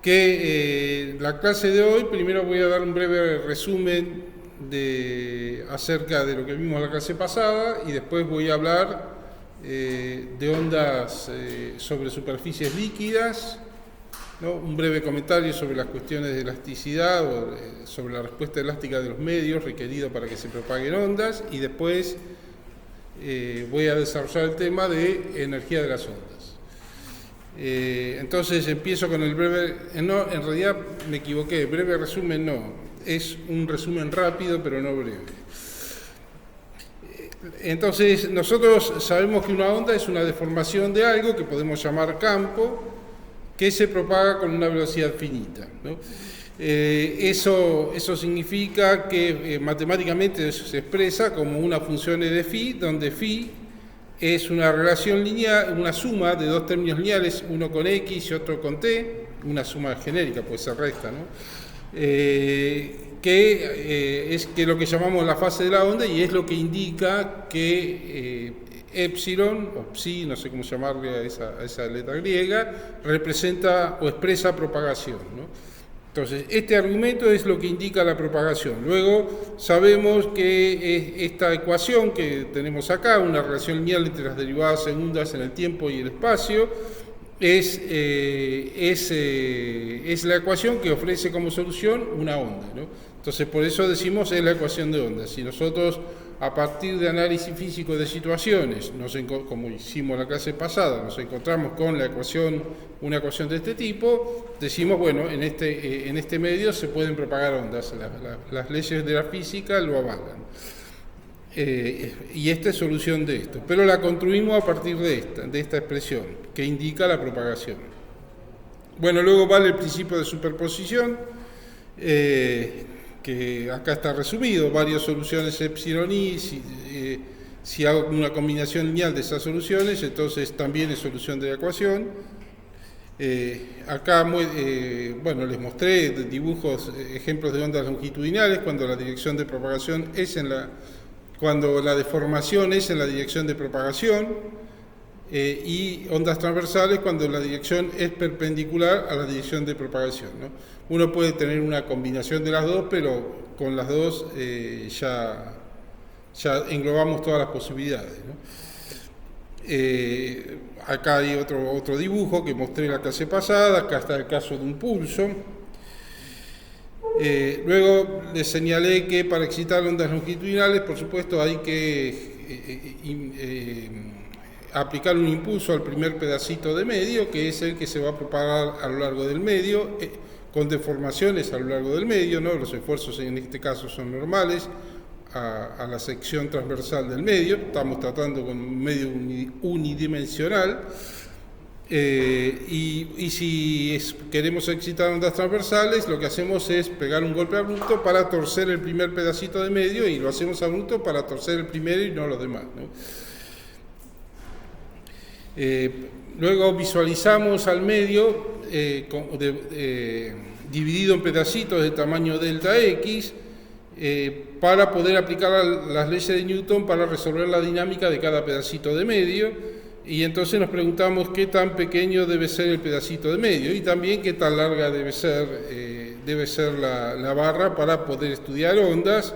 que la clase de hoy, primero voy a dar un breve resumen acerca de lo que vimos la clase pasada y después voy a hablar de ondas sobre superficies líquidas, ¿no? Un breve comentario sobre las cuestiones de elasticidad o sobre la respuesta elástica de los medios requeridos para que se propaguen ondas, y después voy a desarrollar el tema de energía de las ondas. Entonces empiezo con el breve, no, en realidad me equivoqué, breve resumen no, es un resumen rápido pero no breve. Entonces nosotros sabemos que una onda es una deformación de algo que podemos llamar campo, que se propaga con una velocidad finita, ¿no? Eso significa que matemáticamente se expresa como una función de phi, donde phi es una relación lineal, una suma de dos términos lineales, uno con x y otro con t, una suma genérica, puede ser recta, ¿no? Que es lo que llamamos la fase de la onda, y es lo que indica que epsilon o psi, no sé cómo llamarle a esa letra griega, representa o expresa propagación, ¿no? Entonces, este argumento es lo que indica la propagación. Luego sabemos que esta ecuación que tenemos acá, una relación lineal entre las derivadas segundas en el tiempo y el espacio, es la ecuación que ofrece como solución una onda, ¿no? Entonces, por eso decimos es la ecuación de ondas. Si nosotros, a partir de análisis físico de situaciones, como hicimos en la clase pasada, nos encontramos con una ecuación de este tipo, decimos, bueno, en este medio se pueden propagar ondas, las leyes de la física lo avalan. Y esta es solución de esto, pero la construimos a partir de esta expresión, que indica la propagación. Bueno, luego vale el principio de superposición, que acá está resumido, varias soluciones epsilon i, si hago una combinación lineal de esas soluciones, entonces también es solución de la ecuación. Acá, bueno, les mostré dibujos, ejemplos de ondas longitudinales, cuando la dirección de propagación cuando la deformación es en la dirección de propagación, y ondas transversales cuando la dirección es perpendicular a la dirección de propagación, ¿no? Uno puede tener una combinación de las dos, pero con las dos ya englobamos todas las posibilidades, ¿no? Acá hay otro dibujo que mostré en la clase pasada, acá está el caso de un pulso. Luego les señalé que para excitar ondas longitudinales, por supuesto, hay que aplicar un impulso al primer pedacito de medio, que es el que se va a propagar a lo largo del medio, con deformaciones a lo largo del medio, ¿no? Los esfuerzos en este caso son normales a la sección transversal del medio, estamos tratando con un medio unidimensional. Y si queremos excitar ondas transversales, lo que hacemos es pegar un golpe abrupto para torcer el primer pedacito de medio, y lo hacemos abrupto para torcer el primero y no los demás, ¿no? Luego visualizamos al medio dividido en pedacitos de tamaño delta x, para poder aplicar las leyes de Newton para resolver la dinámica de cada pedacito de medio. Y entonces nos preguntamos qué tan pequeño debe ser el pedacito de medio, y también qué tan larga debe ser la barra para poder estudiar ondas.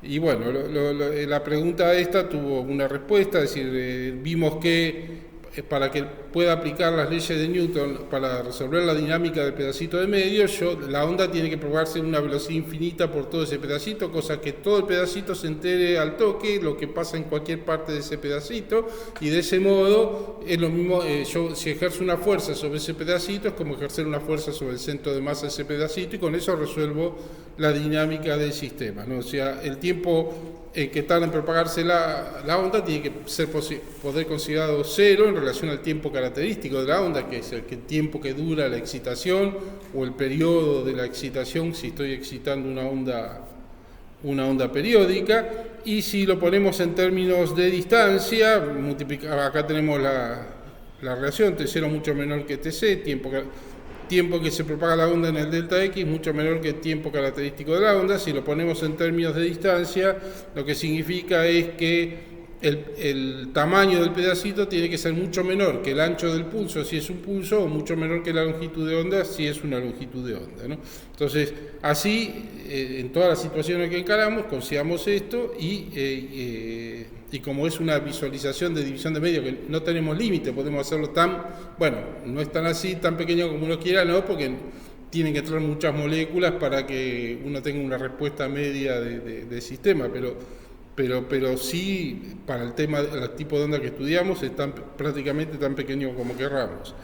Y bueno, la pregunta esta tuvo una respuesta, es decir, vimos que para que pueda aplicar las leyes de Newton para resolver la dinámica del pedacito de medio, la onda tiene que propagarse en una velocidad infinita por todo ese pedacito, cosa que todo el pedacito se entere al toque lo que pasa en cualquier parte de ese pedacito, y de ese modo es lo mismo, si ejerzo una fuerza sobre ese pedacito es como ejercer una fuerza sobre el centro de masa de ese pedacito, y con eso resuelvo la dinámica del sistema, ¿no? O sea, el tiempo que tarda en propagarse la onda tiene que poder considerado cero en relación al tiempo característico de la onda, que es el tiempo que dura la excitación o el periodo de la excitación si estoy excitando una onda periódica. Y si lo ponemos en términos de distancia, acá tenemos la relación T0 mucho menor que Tc, tiempo que se propaga la onda en el delta x mucho menor que el tiempo característico de la onda. Si lo ponemos en términos de distancia, lo que significa es que el tamaño del pedacito tiene que ser mucho menor que el ancho del pulso si es un pulso, o mucho menor que la longitud de onda si es una longitud de onda, ¿no? Entonces, así, en todas las situaciones que encaramos, consideramos esto y como es una visualización de división de medio que no tenemos límite, podemos hacerlo no es tan así, tan pequeño como uno quiera, ¿no? Porque tienen que entrar muchas moléculas para que uno tenga una respuesta media de sistema, pero sí, para el tipo de onda que estudiamos, es prácticamente tan pequeño como querramos.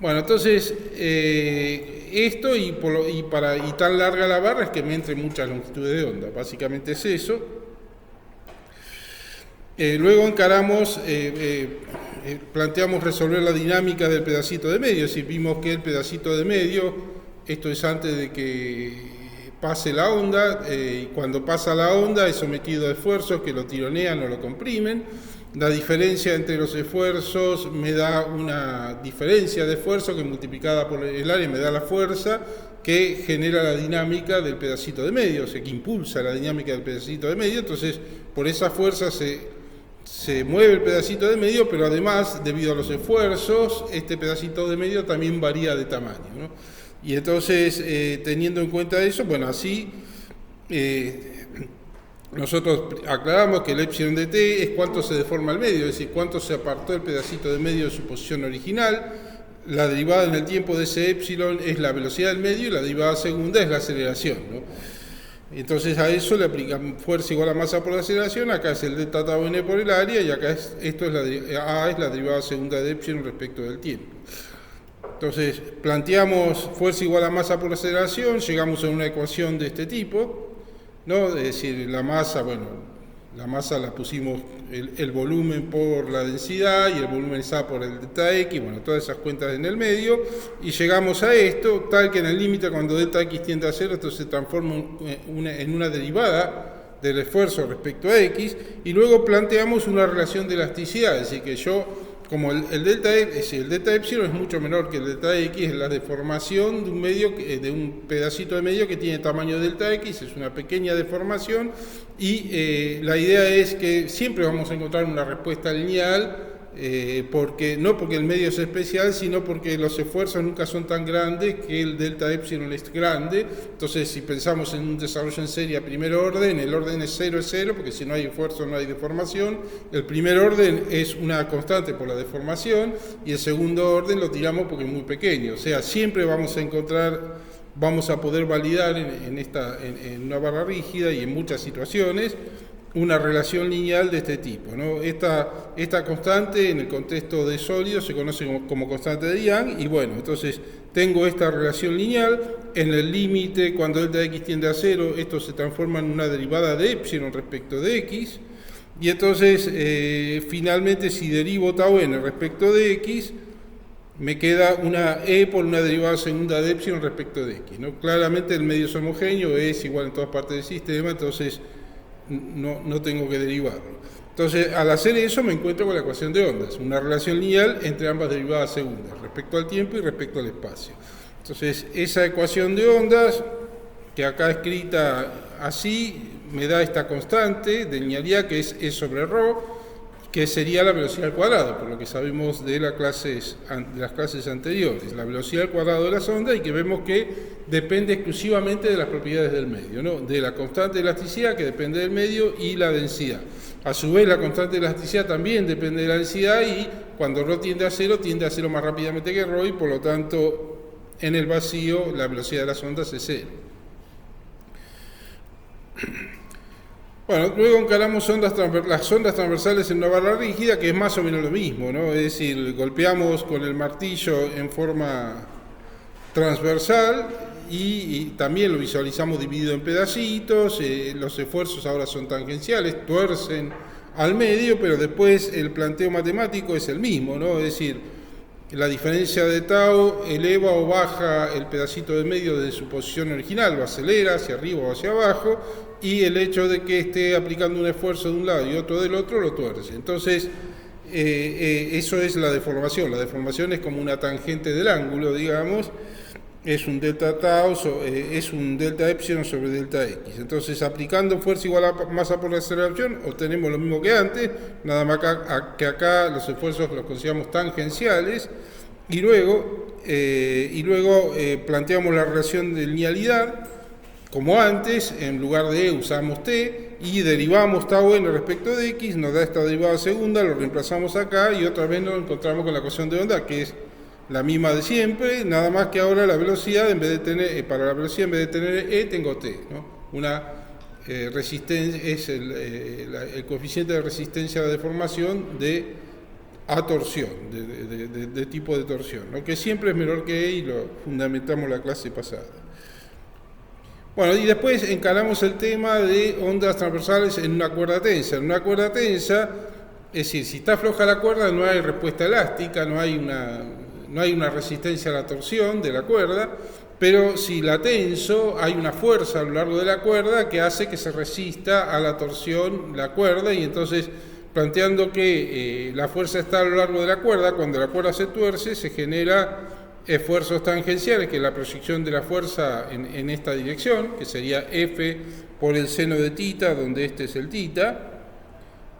Bueno, entonces, esto y tan larga la barra es que me entre muchas longitudes de onda, básicamente es eso. Luego encaramos, planteamos resolver la dinámica del pedacito de medio, es decir, vimos que el pedacito de medio, esto es antes de que pase la onda, y cuando pasa la onda es sometido a esfuerzos que lo tironean o lo comprimen. La diferencia entre los esfuerzos me da una diferencia de esfuerzo que multiplicada por el área me da la fuerza que genera la dinámica del pedacito de medio, o sea, que impulsa la dinámica del pedacito de medio. Entonces, por esa fuerza se mueve el pedacito de medio, pero además, debido a los esfuerzos, este pedacito de medio también varía de tamaño, ¿no? Y entonces, teniendo en cuenta eso, bueno, así nosotros aclaramos que el epsilon de t es cuánto se deforma el medio, es decir, cuánto se apartó el pedacito de medio de su posición original. La derivada en el tiempo de ese epsilon es la velocidad del medio y la derivada segunda es la aceleración, ¿no? Entonces a eso le aplicamos fuerza igual a masa por la aceleración, acá es el delta tau n por el área y acá A es la derivada segunda de epsilon respecto del tiempo. Entonces planteamos fuerza igual a masa por la aceleración, llegamos a una ecuación de este tipo, ¿no? Es decir, la masa la pusimos el volumen por la densidad y el volumen es A por el delta X, bueno, todas esas cuentas en el medio, y llegamos a esto, tal que en el límite cuando delta X tiende a 0, esto se transforma en una derivada del esfuerzo respecto a X, y luego planteamos una relación de elasticidad, es decir, que como el delta epsilon es mucho menor que el delta X, es la deformación de un medio, de un pedacito de medio que tiene tamaño delta X, es una pequeña deformación, y la idea es que siempre vamos a encontrar una respuesta lineal, no porque el medio es especial, sino porque los esfuerzos nunca son tan grandes que el delta epsilon es grande. Entonces, si pensamos en un desarrollo en serie a primer orden, el orden es 0, porque si no hay esfuerzo no hay deformación. El primer orden es una constante por la deformación y el segundo orden lo tiramos porque es muy pequeño. O sea, siempre vamos a poder validar en una barra rígida y en muchas situaciones una relación lineal de este tipo, ¿no? Esta constante en el contexto de sólidos se conoce como constante de Young, y bueno, entonces tengo esta relación lineal. En el límite, cuando delta X tiende a 0, esto se transforma en una derivada de epsilon respecto de X, y entonces finalmente si derivo tau n respecto de X, me queda una E por una derivada segunda de epsilon respecto de X, ¿no? Claramente el medio es homogéneo, es igual en todas partes del sistema, entonces no tengo que derivarlo. Entonces, al hacer eso me encuentro con la ecuación de ondas, una relación lineal entre ambas derivadas segundas, respecto al tiempo y respecto al espacio. Entonces, esa ecuación de ondas, que acá escrita así, me da esta constante de linealidad que es E sobre ρ, que sería la velocidad al cuadrado, por lo que sabemos de las clases anteriores, la velocidad al cuadrado de la sonda, y que vemos que depende exclusivamente de las propiedades del medio, ¿no? De la constante de elasticidad, que depende del medio, y la densidad. A su vez, la constante de elasticidad también depende de la densidad, y cuando ρ tiende a 0 más rápidamente que ρ, y por lo tanto, en el vacío, la velocidad de las ondas es 0. Bueno, luego encaramos las ondas transversales en una barra rígida, que es más o menos lo mismo, ¿no? Es decir, golpeamos con el martillo en forma transversal y también lo visualizamos dividido en pedacitos. Los esfuerzos ahora son tangenciales, tuercen al medio, pero después el planteo matemático es el mismo, ¿no? Es decir, la diferencia de tau eleva o baja el pedacito de medio de su posición original, lo acelera hacia arriba o hacia abajo, y el hecho de que esté aplicando un esfuerzo de un lado y otro del otro lo tuerce. Entonces, eso es la deformación. La deformación es como una tangente del ángulo, digamos, es un delta tau, es un delta epsilon sobre delta x. Entonces, aplicando fuerza igual a masa por la aceleración, obtenemos lo mismo que antes, nada más que acá los esfuerzos los consideramos tangenciales, y luego planteamos la relación de linealidad, como antes, en lugar de E usamos T, y derivamos tau n respecto de x, nos da esta derivada segunda, lo reemplazamos acá, y otra vez nos encontramos con la ecuación de onda, que es la misma de siempre, nada más que ahora la velocidad, en vez de tener, para la velocidad en vez de tener E, tengo T, ¿no? Una resistencia, es el coeficiente de resistencia a la deformación de a torsión, de tipo de torsión, ¿no? Que siempre es menor que E, y lo fundamentamos la clase pasada. Bueno, y después encaramos el tema de ondas transversales en una cuerda tensa. En una cuerda tensa, es decir, si está floja la cuerda no hay respuesta elástica, no hay una resistencia a la torsión de la cuerda, pero si la tenso, hay una fuerza a lo largo de la cuerda que hace que se resista a la torsión la cuerda, y entonces, planteando que la fuerza está a lo largo de la cuerda, cuando la cuerda se tuerce, se genera esfuerzos tangenciales, que es la proyección de la fuerza en esta dirección, que sería F por el seno de tita, donde este es el tita,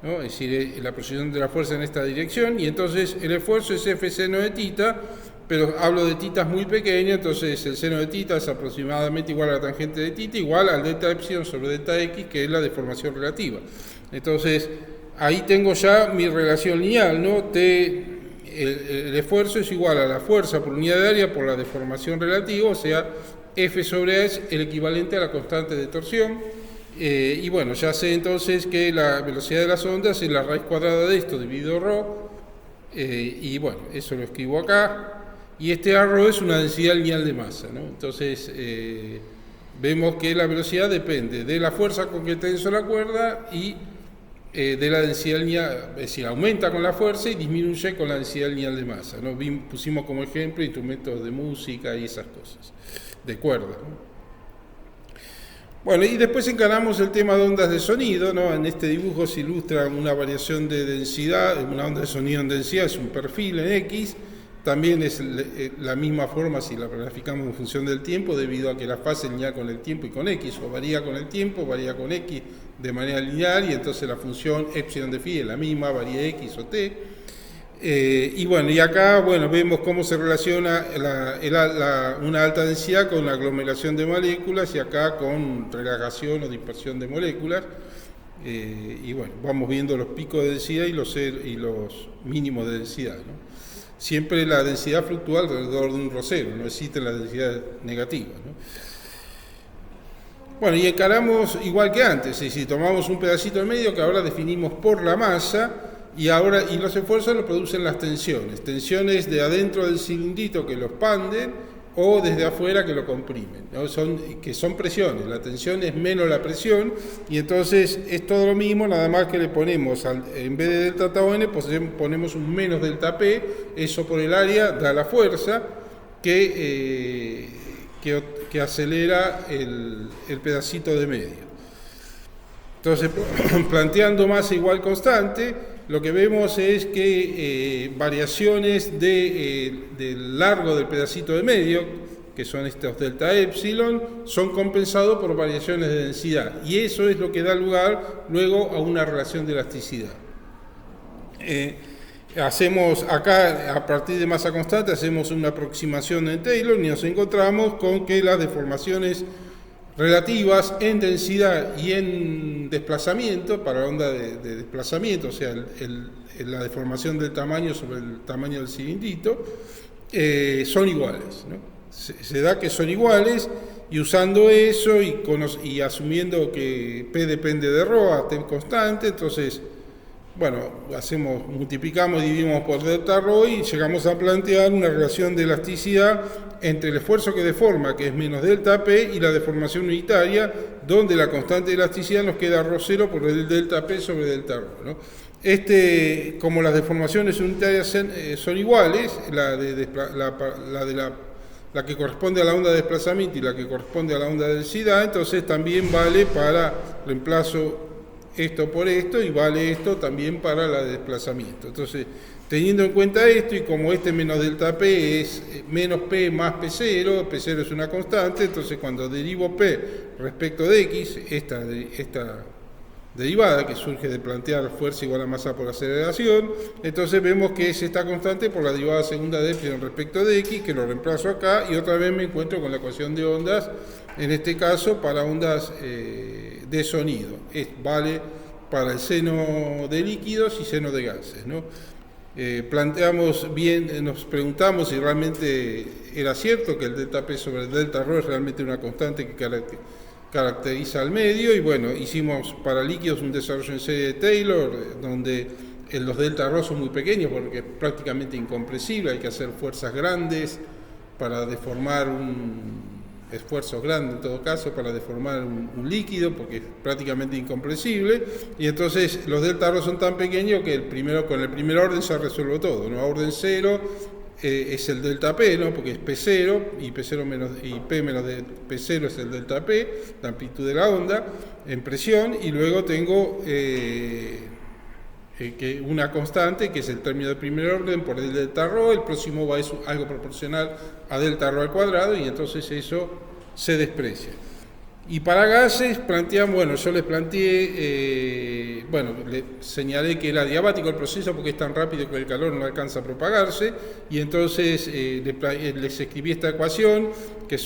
¿no? Es decir, la proyección de la fuerza en esta dirección, y entonces el esfuerzo es F seno de tita, pero hablo de titas muy pequeñas, entonces el seno de tita es aproximadamente igual a la tangente de tita, igual al delta epsilon sobre delta x, que es la deformación relativa. Entonces, ahí tengo ya mi relación lineal, ¿no? El esfuerzo es igual a la fuerza por unidad de área por la deformación relativa, o sea, F sobre A es el equivalente a la constante de torsión. Y bueno, ya sé entonces que la velocidad de las ondas es la raíz cuadrada de esto dividido ρ, y bueno, eso lo escribo acá, y este ρ es una densidad lineal de masa, ¿no? Entonces vemos que la velocidad depende de la fuerza con que tenso la cuerda y de la densidad lineal, es decir, aumenta con la fuerza y disminuye con la densidad lineal de masa, ¿no? Pusimos como ejemplo instrumentos de música y esas cosas, de cuerda, ¿no? Bueno, y después encaramos el tema de ondas de sonido, ¿no? En este dibujo se ilustra una variación de densidad, una onda de sonido en densidad es un perfil en X, también es la misma forma si la graficamos en función del tiempo, debido a que la fase lineal con el tiempo y con X, o varía con el tiempo, varía con X de manera lineal, y entonces la función epsilon de phi es la misma, varía X o T. Y bueno, y acá vemos cómo se relaciona una alta densidad con la aglomeración de moléculas, y acá con relajación o dispersión de moléculas. Y bueno, vamos viendo los picos de densidad y los mínimos de densidad, ¿no? Siempre la densidad fluctúa alrededor de un ρ0, no existe la densidad negativa, ¿no? Bueno, y encaramos igual que antes, es decir, tomamos un pedacito en medio que ahora definimos por la masa, y los esfuerzos los producen las tensiones de adentro del cilindrito que lo expanden, o desde afuera que lo comprimen, ¿no? Que son presiones, la tensión es menos la presión, y entonces es todo lo mismo, nada más que le ponemos, en vez de delta tau n, pues ponemos un menos delta p, eso por el área da la fuerza que acelera el pedacito de medio. Entonces, planteando masa igual constante, lo que vemos es que variaciones del largo del pedacito de medio, que son estos delta epsilon, son compensados por variaciones de densidad, y eso es lo que da lugar luego a una relación de elasticidad. Hacemos acá, a partir de masa constante, hacemos una aproximación en Taylor y nos encontramos con que las deformaciones relativas en densidad y en desplazamiento, para la onda de desplazamiento, o sea, la deformación del tamaño sobre el tamaño del cilindrito, son iguales, ¿no? Se da que son iguales, y usando eso y asumiendo que P depende de ρ a T constante, entonces, bueno, multiplicamos y dividimos por delta ρ y llegamos a plantear una relación de elasticidad entre el esfuerzo que deforma, que es menos delta P, y la deformación unitaria, donde la constante de elasticidad nos queda ρ0 por el delta P sobre delta ρ, ¿no? Como las deformaciones unitarias son iguales, la que corresponde a la onda de desplazamiento y la que corresponde a la onda de densidad, entonces también vale reemplazo esto por esto, y vale esto también para la de desplazamiento. Entonces Teniendo en cuenta esto, y como este menos delta P es menos P más P0, P0 es una constante, entonces cuando derivo P respecto de X, esta derivada que surge de plantear fuerza igual a masa por aceleración, entonces vemos que es esta constante por la derivada segunda de epsilon respecto de X, que lo reemplazo acá, y otra vez me encuentro con la ecuación de ondas, en este caso para ondas de sonido. Vale para el seno de líquidos y seno de gases, ¿no? Nos preguntamos si realmente era cierto que el delta P sobre el delta ρ es realmente una constante que caracteriza al medio, y bueno, hicimos para líquidos un desarrollo en serie de Taylor, donde los delta ρ son muy pequeños porque es prácticamente incompresible, hay que hacer fuerzas grandes para deformar esfuerzos grandes en todo caso para deformar un líquido, porque es prácticamente incompresible, y entonces los delta ρ son tan pequeños que con el primer orden se resuelve todo, ¿no? A orden 0 es el delta P, ¿no? Porque es P0 y P0 menos y P menos de P0 es el delta P, la amplitud de la onda en presión, y luego tengo que una constante que es el término de primer orden por el delta ρ, el próximo va a ser algo proporcional a delta ρ al cuadrado, y entonces eso se desprecia. Y para gases yo les planteé, le señalé que era diabático el proceso porque es tan rápido que el calor no alcanza a propagarse, y entonces les escribí esta ecuación que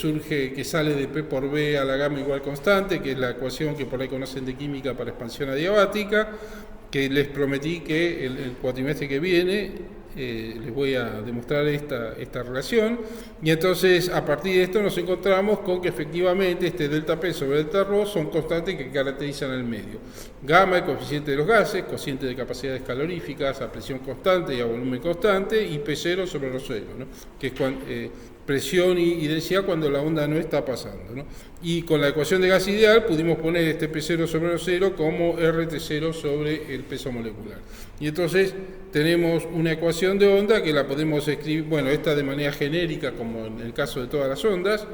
sale de P por B a la gamma igual constante, que es la ecuación que por ahí conocen de química para expansión adiabática, que les prometí que el cuatrimestre que viene les voy a demostrar esta relación, y entonces a partir de esto nos encontramos con que efectivamente este delta P sobre delta ρ son constantes que caracterizan el medio. Gamma, el coeficiente de los gases, cociente de capacidades caloríficas a presión constante y a volumen constante, y P0 sobre ρ0, ¿no? Que es presión y densidad cuando la onda no está pasando, ¿no? Y con la ecuación de gas ideal pudimos poner este P0 sobre ρ0 como RT0 sobre el peso molecular. Y entonces tenemos una ecuación de onda que la podemos escribir, esta de manera genérica como en el caso de todas las ondas,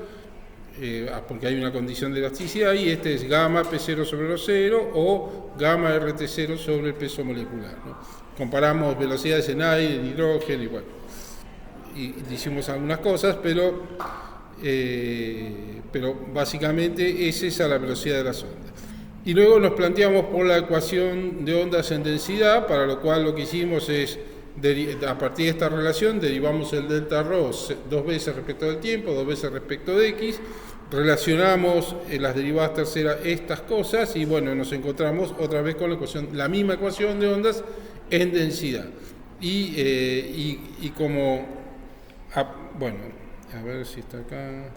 porque hay una condición de elasticidad, y este es gamma P0 sobre ρ0 o gamma RT0 sobre el peso molecular, ¿no? Comparamos velocidades en aire, en hidrógeno, y hicimos algunas cosas, pero básicamente es esa la velocidad de las ondas. Y luego nos planteamos por la ecuación de ondas en densidad, para lo cual lo que hicimos es, a partir de esta relación, derivamos el delta ρ dos veces respecto del tiempo, dos veces respecto de X, relacionamos las derivadas terceras estas cosas, y nos encontramos otra vez con la misma ecuación de ondas en densidad. A ver si está acá.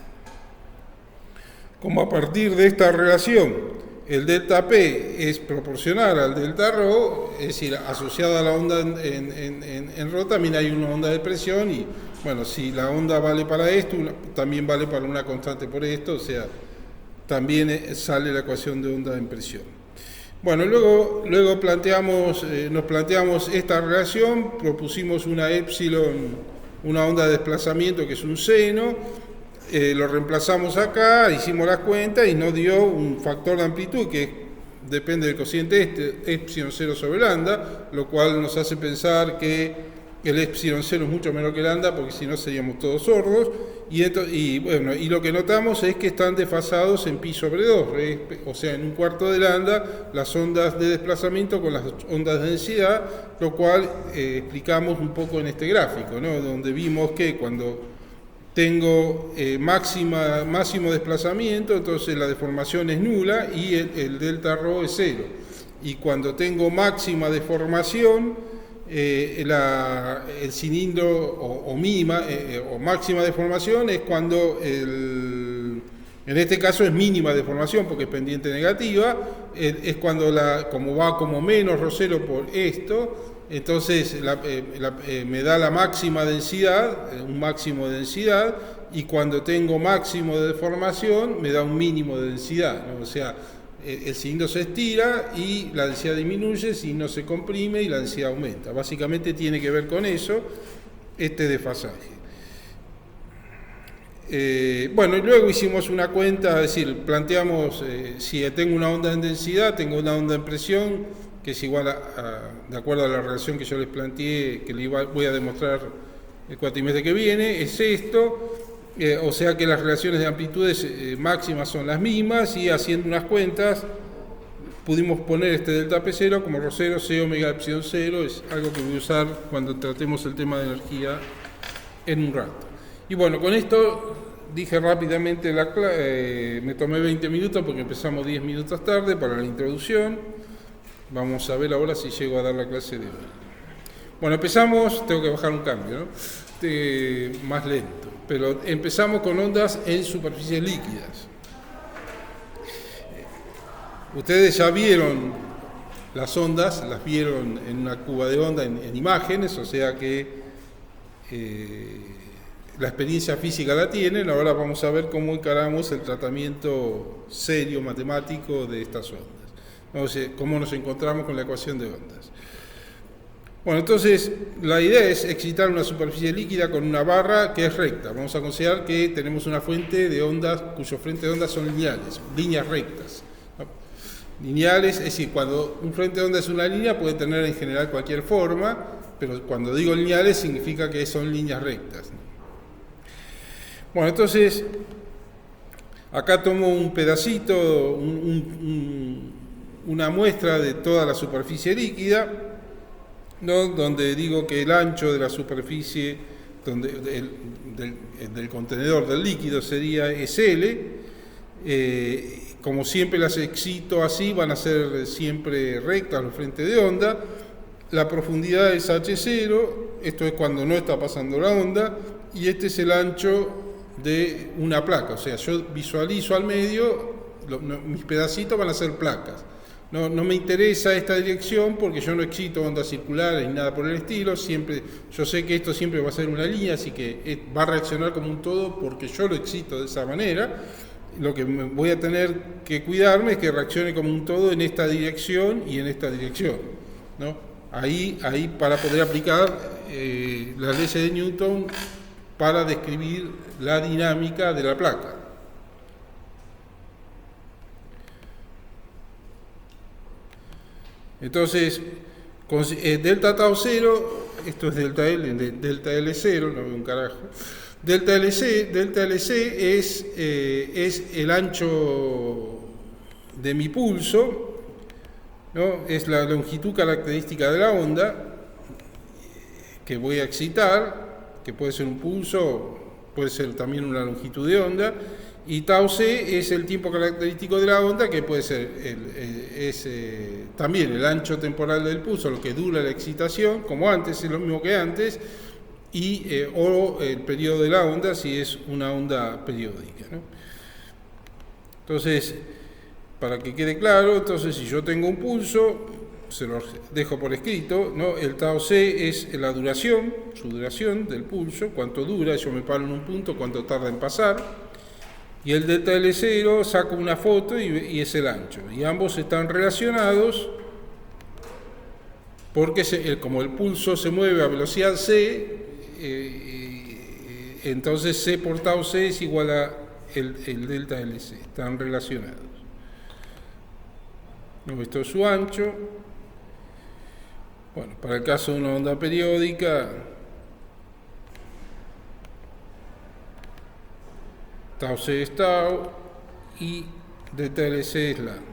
Como a partir de esta relación el delta P es proporcional al delta ρ, es decir, asociada a la onda en ρ también hay una onda de presión, y si la onda vale para esto, también vale para una constante por esto, o sea, también sale la ecuación de onda en presión. Luego nos planteamos esta relación, propusimos una epsilon, una onda de desplazamiento que es un seno, lo reemplazamos acá, hicimos las cuentas y nos dio un factor de amplitud que depende del cociente epsilon 0 sobre lambda, lo cual nos hace pensar que el epsilon 0 es mucho menor que lambda, porque si no seríamos todos sordos, y lo que notamos es que están desfasados en pi sobre 2, o sea, en un cuarto de lambda, las ondas de desplazamiento con las ondas de densidad, lo cual explicamos un poco en este gráfico, ¿no? Donde vimos que cuando tengo máximo desplazamiento, entonces la deformación es nula y el delta ρ es 0. Y cuando tengo máxima deformación, el cilindro o mínima o máxima deformación es cuando en este caso es mínima deformación porque es pendiente negativa, es cuando como va como menos ρ0 por esto, entonces me da la máxima densidad, un máximo de densidad, y cuando tengo máximo de deformación me da un mínimo de densidad, ¿no? O sea, el cilindro se estira y la densidad disminuye, el cilindro se comprime y la densidad aumenta. Básicamente tiene que ver con eso, este desfasaje. Y luego hicimos una cuenta, es decir, planteamos si tengo una onda en densidad, tengo una onda en presión, que es igual de acuerdo a la relación que yo les planteé, que voy a demostrar el cuatrimestre que viene, es esto. O sea que las relaciones de amplitudes máximas son las mismas, y haciendo unas cuentas pudimos poner este delta P0 como ρ0 C omega epsilon 0, es algo que voy a usar cuando tratemos el tema de energía en un rato. Y bueno, con esto dije rápidamente me tomé 20 minutos porque empezamos 10 minutos tarde para la introducción. Vamos a ver ahora si llego a dar la clase de hoy. Bueno, empezamos, tengo que bajar un cambio, ¿no? Más lento, pero empezamos con ondas en superficies líquidas. Ustedes ya vieron las ondas, las vieron en una cuba de onda en imágenes, o sea que la experiencia física la tienen. Ahora vamos a ver cómo encaramos el tratamiento serio matemático de estas ondas. Vamos a ver cómo nos encontramos con la ecuación de ondas. Bueno, entonces la idea es excitar una superficie líquida con una barra que es recta. Vamos a considerar que tenemos una fuente de ondas cuyo frente de ondas son lineales, líneas rectas, ¿no? Lineales, es decir, cuando un frente de onda es una línea puede tener en general cualquier forma, pero cuando digo lineales significa que son líneas rectas, ¿no? Bueno, entonces acá tomo un pedacito, una muestra de toda la superficie líquida, ¿no? Donde digo que el ancho de la superficie del contenedor del líquido sería SL. Como siempre las excito así, van a ser siempre rectas los frentes de onda. La profundidad es H0, esto es cuando no está pasando la onda, y este es el ancho de una placa. O sea, yo visualizo al medio, mis pedacitos van a ser placas. No me interesa esta dirección porque yo no excito ondas circulares ni nada por el estilo. Yo sé que esto siempre va a ser una línea, así que va a reaccionar como un todo porque yo lo excito de esa manera. Lo que voy a tener que cuidarme es que reaccione como un todo en esta dirección y en esta dirección, ¿no? Ahí para poder aplicar las leyes de Newton para describir la dinámica de la placa. Entonces, delta tau 0, esto es delta L, delta L0, no veo un carajo. Delta LC es el ancho de mi pulso, ¿no? Es la longitud característica de la onda que voy a excitar, que puede ser un pulso, puede ser también una longitud de onda, y tau c es el tiempo característico de la onda, que puede ser también el ancho temporal del pulso, lo que dura la excitación, como antes, es lo mismo que antes, o el periodo de la onda si es una onda periódica, ¿no? Entonces, para que quede claro, entonces si yo tengo un pulso, se lo dejo por escrito, ¿no? El tau c es la duración, su duración del pulso, cuánto dura, yo me paro en un punto, cuánto tarda en pasar. Y el delta L0 saco una foto y es el ancho. Y ambos están relacionados porque como el pulso se mueve a velocidad c, entonces C por tau c es igual a el delta LC. Están relacionados. Esto es su ancho. Bueno, para el caso de una onda periódica, tau c es tau y delta LC es lambda.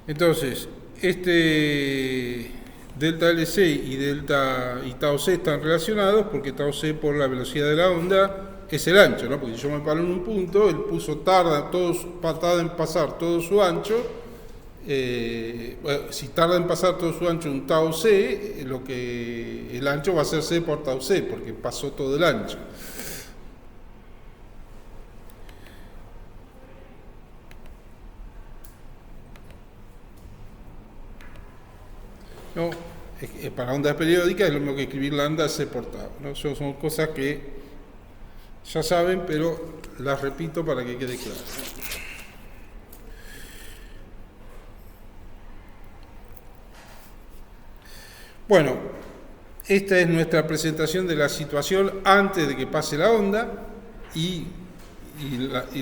Entonces, delta LC y tau c están relacionados porque tau c por la velocidad de la onda es el ancho, ¿no? Porque si yo me paro en un punto, el pulso tarda en pasar todo su ancho. Si tarda en pasar todo su ancho un tau c, el ancho va a ser c por tau c, porque pasó todo el ancho. ¿No? Para ondas periódicas es lo mismo que escribir lambda c por tau, ¿no? Son cosas que ya saben, pero las repito para que quede claro. Bueno, esta es nuestra presentación de la situación antes de que pase la onda y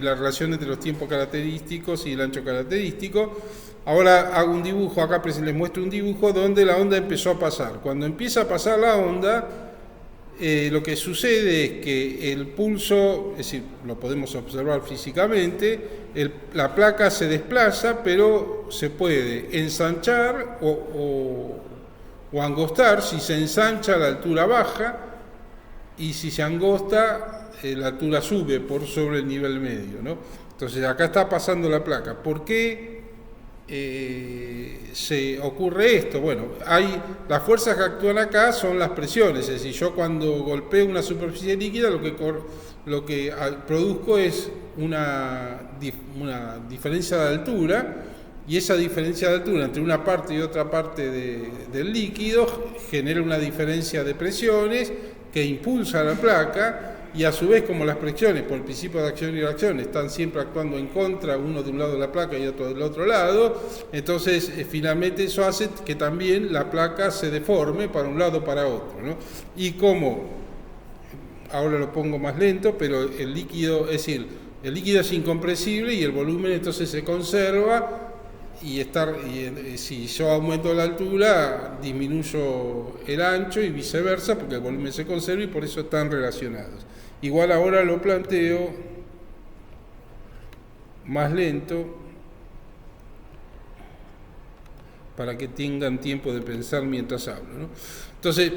la relación entre los tiempos característicos y el ancho característico. Ahora hago un dibujo, acá les muestro un dibujo donde la onda empezó a pasar. Cuando empieza a pasar la onda, lo que sucede es que el pulso, es decir, lo podemos observar físicamente, la placa se desplaza, pero se puede ensanchar o angostar. Si se ensancha, la altura baja, y si se angosta, la altura sube por sobre el nivel medio, ¿no? Entonces acá está pasando la placa. ¿Por qué se ocurre esto? Bueno, las fuerzas que actúan acá son las presiones, es decir, yo cuando golpeo una superficie líquida lo que produzco es una diferencia de altura, y esa diferencia de altura entre una parte y otra parte del líquido genera una diferencia de presiones que impulsa a la placa. Y a su vez, como las presiones por el principio de acción y reacción están siempre actuando en contra, uno de un lado de la placa y otro del otro lado, entonces finalmente eso hace que también la placa se deforme para un lado o para otro, ¿no? Y como, ahora lo pongo más lento, pero el líquido es incompresible y el volumen entonces se conserva, y si yo aumento la altura, disminuyo el ancho y viceversa, porque el volumen se conserva y por eso están relacionados. Igual ahora lo planteo más lento para que tengan tiempo de pensar mientras hablo, ¿no? Entonces,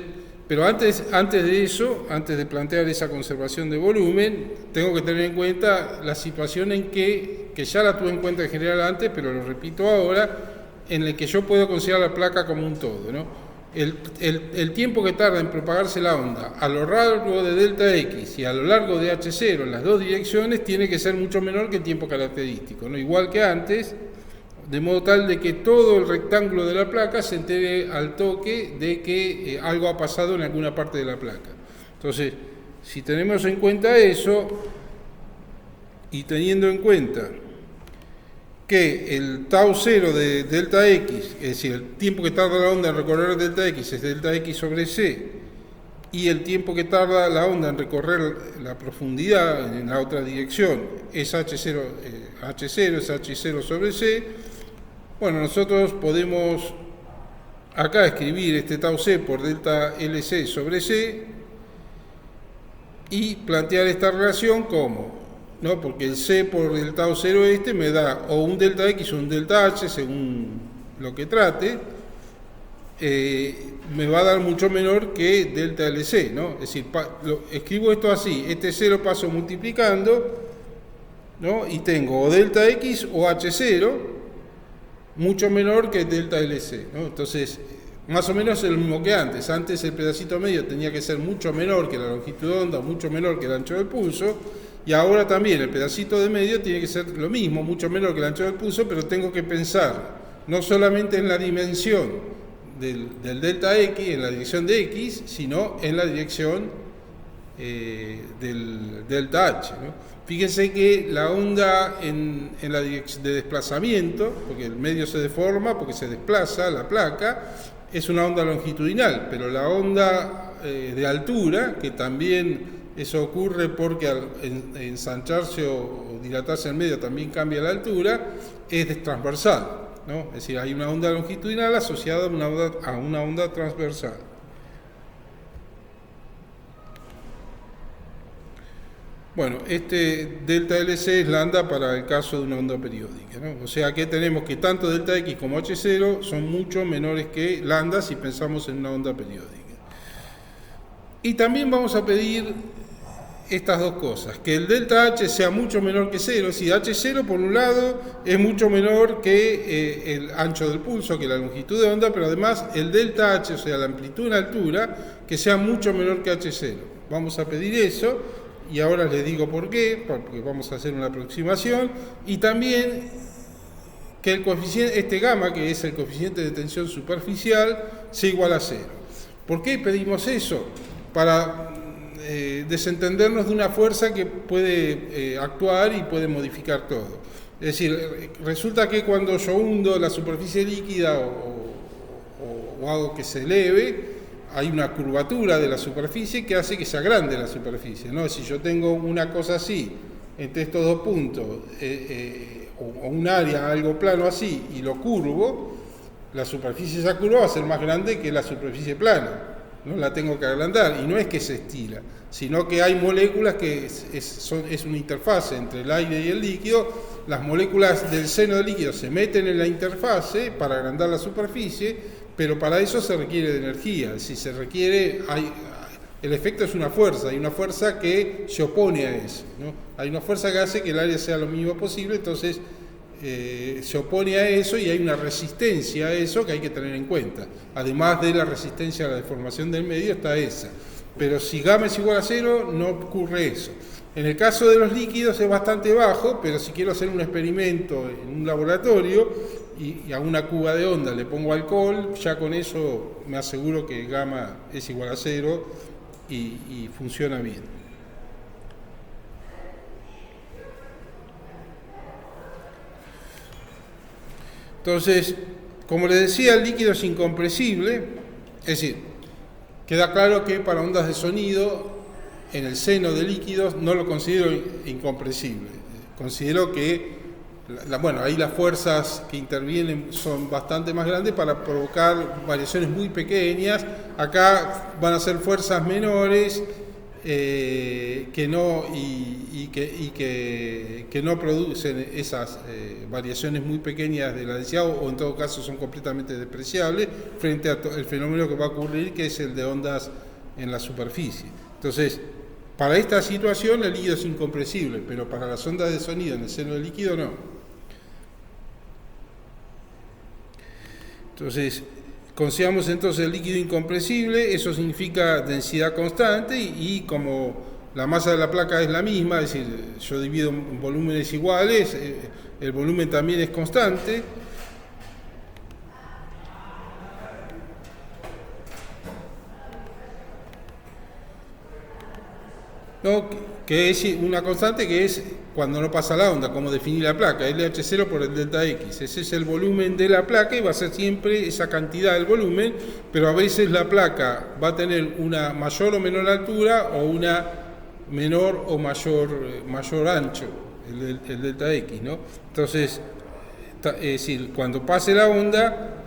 pero antes de eso, antes de plantear esa conservación de volumen, tengo que tener en cuenta la situación en que ya la tuve en cuenta en general antes, pero lo repito ahora, en el que yo puedo considerar la placa como un todo, ¿no? El tiempo que tarda en propagarse la onda a lo largo de delta X y a lo largo de H0 en las dos direcciones tiene que ser mucho menor que el tiempo característico, ¿no? Igual que antes, de modo tal de que todo el rectángulo de la placa se entere al toque de que algo ha pasado en alguna parte de la placa. Entonces, si tenemos en cuenta eso, y teniendo en cuenta que el tau 0 de delta X, es decir, el tiempo que tarda la onda en recorrer delta X es delta X sobre C, y el tiempo que tarda la onda en recorrer la profundidad en la otra dirección es H0 es H0 sobre C, bueno, nosotros podemos acá escribir este tau C por delta LC sobre C y plantear esta relación como, ¿no? Porque el C por el tau 0 me da o un delta X o un delta H, según lo que trate, me va a dar mucho menor que delta LC, ¿no? Es decir, escribo esto así, este 0 paso multiplicando, ¿no? Y tengo o delta X o H0 mucho menor que delta LC, ¿no? Entonces, más o menos es lo mismo que antes. Antes el pedacito medio tenía que ser mucho menor que la longitud de onda, mucho menor que el ancho del pulso, y ahora también el pedacito de medio tiene que ser lo mismo, mucho menor que el ancho del pulso, pero tengo que pensar no solamente en la dimensión del delta X, en la dirección de X, sino en la dirección del delta H, ¿no? Fíjense que la onda en la dirección de desplazamiento, porque el medio se deforma, porque se desplaza la placa, es una onda longitudinal, pero la onda de altura, que también eso ocurre porque al ensancharse o dilatarse el medio también cambia la altura, es transversal, ¿no? Es decir, hay una onda longitudinal asociada a una onda transversal. Bueno, este delta LC es lambda para el caso de una onda periódica, ¿no? O sea que tenemos que tanto delta X como H0 son mucho menores que lambda si pensamos en una onda periódica. Y también vamos a pedir estas dos cosas, que el delta H sea mucho menor que 0, es decir, H0 por un lado es mucho menor que el ancho del pulso, que la longitud de onda, pero además el delta H, o sea, la amplitud en altura, que sea mucho menor que H0. Vamos a pedir eso, y ahora les digo por qué, porque vamos a hacer una aproximación, y también que el coeficiente, este gamma, que es el coeficiente de tensión superficial, sea igual a 0. ¿Por qué pedimos eso? Para desentendernos de una fuerza que puede actuar y puede modificar todo. Es decir, resulta que cuando yo hundo la superficie líquida o o hago que se eleve, hay una curvatura de la superficie que hace que se agrande la superficie, ¿no? Si yo tengo una cosa así, entre estos dos puntos, o un área, algo plano así, y lo curvo, la superficie de esa curva va a ser más grande que la superficie plana, no la tengo que agrandar, y no es que se estira, sino que hay moléculas que es una interfase entre el aire y el líquido. Las moléculas del seno del líquido se meten en la interfase para agrandar la superficie, pero para eso se requiere de energía. Si se requiere, el efecto es una fuerza, hay una fuerza que se opone a eso, ¿no? Hay una fuerza que hace que el área sea lo mínimo posible, entonces se opone a eso y hay una resistencia a eso que hay que tener en cuenta. Además de la resistencia a la deformación del medio está esa. Pero si gamma es igual a 0, no ocurre eso. En el caso de los líquidos es bastante bajo, pero si quiero hacer un experimento en un laboratorio y a una cuba de onda le pongo alcohol, ya con eso me aseguro que gamma es igual a 0 y funciona bien. Entonces, como les decía, el líquido es incompresible, es decir, queda claro que para ondas de sonido, en el seno de líquidos no lo considero incompresible. Considero que, ahí las fuerzas que intervienen son bastante más grandes para provocar variaciones muy pequeñas. Acá van a ser fuerzas menores que no producen esas variaciones muy pequeñas de la densidad, o en todo caso son completamente despreciables frente al fenómeno que va a ocurrir, que es el de ondas en la superficie. Entonces, para esta situación el líquido es incompresible, pero para las ondas de sonido en el seno del líquido no. Entonces, consideramos entonces el líquido incompresible, eso significa densidad constante y como la masa de la placa es la misma, es decir, yo divido en volúmenes iguales, el volumen también es constante. ¿No? Que es una constante que es cuando no pasa la onda, como definir la placa, LH0 por el delta X. Ese es el volumen de la placa y va a ser siempre esa cantidad del volumen, pero a veces la placa va a tener una mayor o menor altura o una menor o mayor ancho, el delta X, ¿no? Entonces, es decir, cuando pase la onda,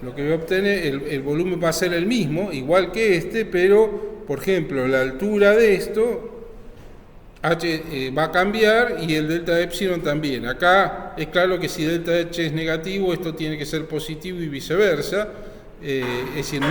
lo que voy a obtener, el volumen va a ser el mismo, igual que este, pero, por ejemplo, la altura de esto H va a cambiar y el delta epsilon también. Acá es claro que si delta H es negativo, esto tiene que ser positivo y viceversa. Es decir,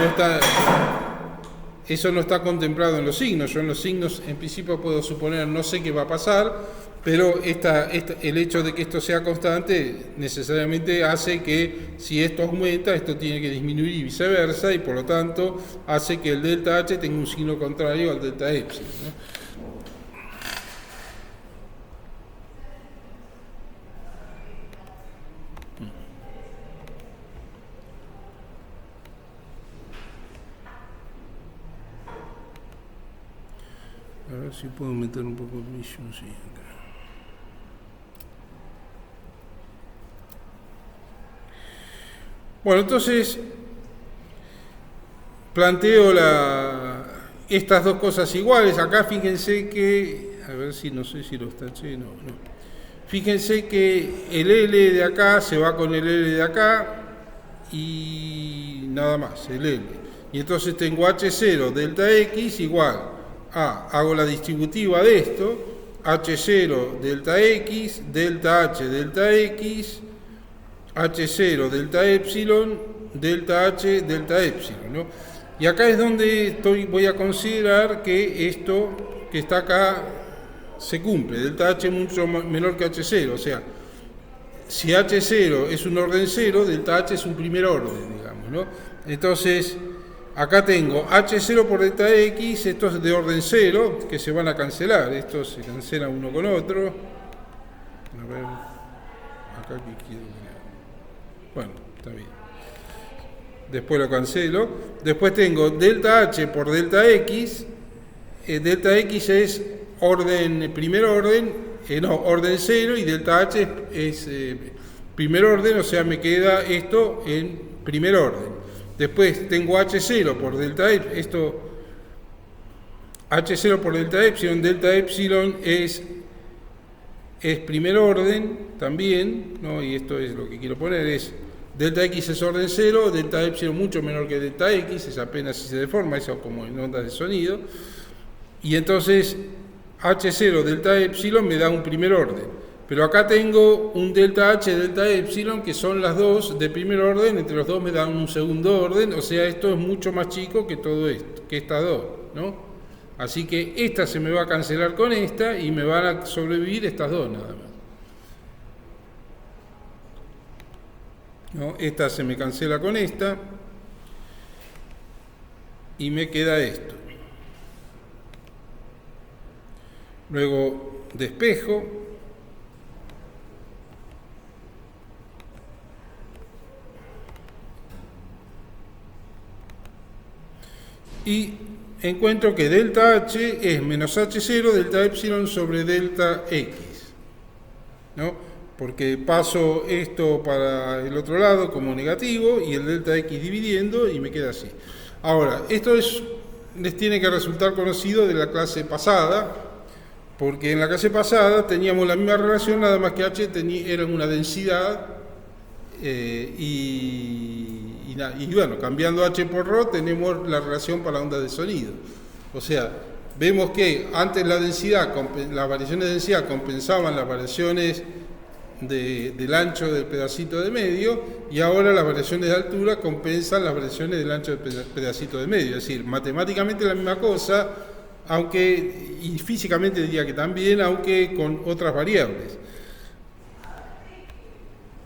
eso no está contemplado en los signos. Yo en los signos en principio puedo suponer, no sé qué va a pasar, pero el hecho de que esto sea constante necesariamente hace que si esto aumenta, esto tiene que disminuir y viceversa, y por lo tanto hace que el delta H tenga un signo contrario al delta epsilon, ¿no? A ver si puedo meter un poco de vision, sí. Bueno, entonces planteo estas dos cosas iguales. Acá fíjense que, a ver si no sé si los taché, no. Fíjense que el L de acá se va con el L de acá y nada más, el L. Y entonces tengo H0 delta X igual a, hago la distributiva de esto, H0 delta X, delta H delta X, H0 delta epsilon, delta H delta epsilon, ¿no? Y acá es donde voy a considerar que esto que está acá se cumple, delta H mucho menor que H0, o sea, si H0 es un orden 0, delta H es un primer orden, digamos, ¿no? Entonces, acá tengo H0 por delta X, esto es de orden 0, que se van a cancelar, estos se cancelan uno con otro. A ver, acá que quiero. Bueno, está bien. Después lo cancelo. Después tengo delta H por delta X. Delta X es primer orden, orden 0, y delta H es primer orden, o sea, me queda esto en primer orden. Después tengo H0 por delta epsilon, esto H0 por delta epsilon es primer orden también, ¿no? Y esto es lo que quiero poner, es delta X es orden 0, delta epsilon mucho menor que delta X, es apenas si se deforma, eso como en ondas de sonido, y entonces H0 delta epsilon me da un primer orden. Pero acá tengo un delta H, delta epsilon, que son las dos de primer orden, entre los dos me dan un segundo orden, o sea, esto es mucho más chico que todo esto, que estas dos, ¿no? Así que esta se me va a cancelar con esta y me van a sobrevivir estas dos nada más. ¿No? Esta se me cancela con esta y me queda esto. Luego despejo. Y encuentro que delta H es menos H0 delta epsilon sobre delta X, ¿no? Porque paso esto para el otro lado como negativo y el delta X dividiendo y me queda así. Ahora, esto les tiene que resultar conocido de la clase pasada, porque en la clase pasada teníamos la misma relación, nada más que H era una densidad y bueno, cambiando H por ρ tenemos la relación para ondas de sonido. O sea, vemos que antes las variaciones de densidad compensaban las variaciones del ancho del pedacito de medio, y ahora las variaciones de altura compensan las variaciones del ancho del pedacito de medio. Es decir, matemáticamente la misma cosa, y físicamente diría que también, aunque con otras variables,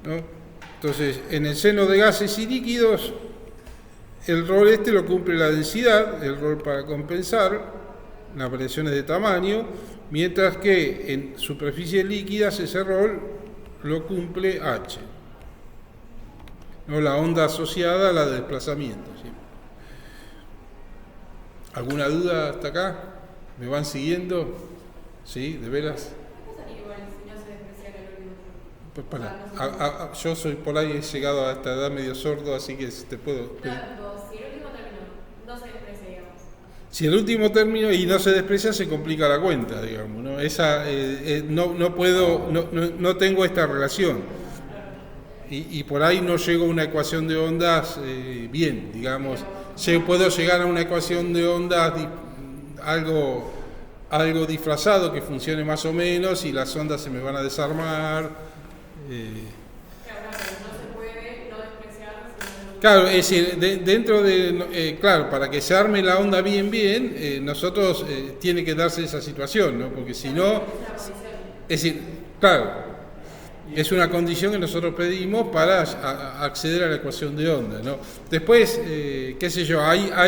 ¿no? Entonces, en el seno de gases y líquidos, el rol lo cumple la densidad, el rol para compensar las variaciones de tamaño, mientras que en superficies líquidas ese rol lo cumple H, ¿no? La onda asociada a la de desplazamiento, ¿sí? ¿Alguna duda hasta acá? ¿Me van siguiendo? ¿Sí? ¿De veras? Pues para, yo soy por ahí, he llegado a esta edad medio sordo, así que te puedo... Si el último término no se desprecia, digamos. Si el último término y no se desprecia, se complica la cuenta, digamos, ¿no? Esa, no tengo esta relación. Y por ahí no llego a una ecuación de ondas bien, digamos. Puedo llegar a una ecuación de ondas algo disfrazado que funcione más o menos y las ondas se me van a desarmar. Claro, es decir, dentro de, claro, para que se arme la onda bien, nosotros tiene que darse esa situación, ¿no? Porque si no, es decir, claro, es una condición que nosotros pedimos para acceder a la ecuación de onda, ¿no? Después, qué sé yo, acá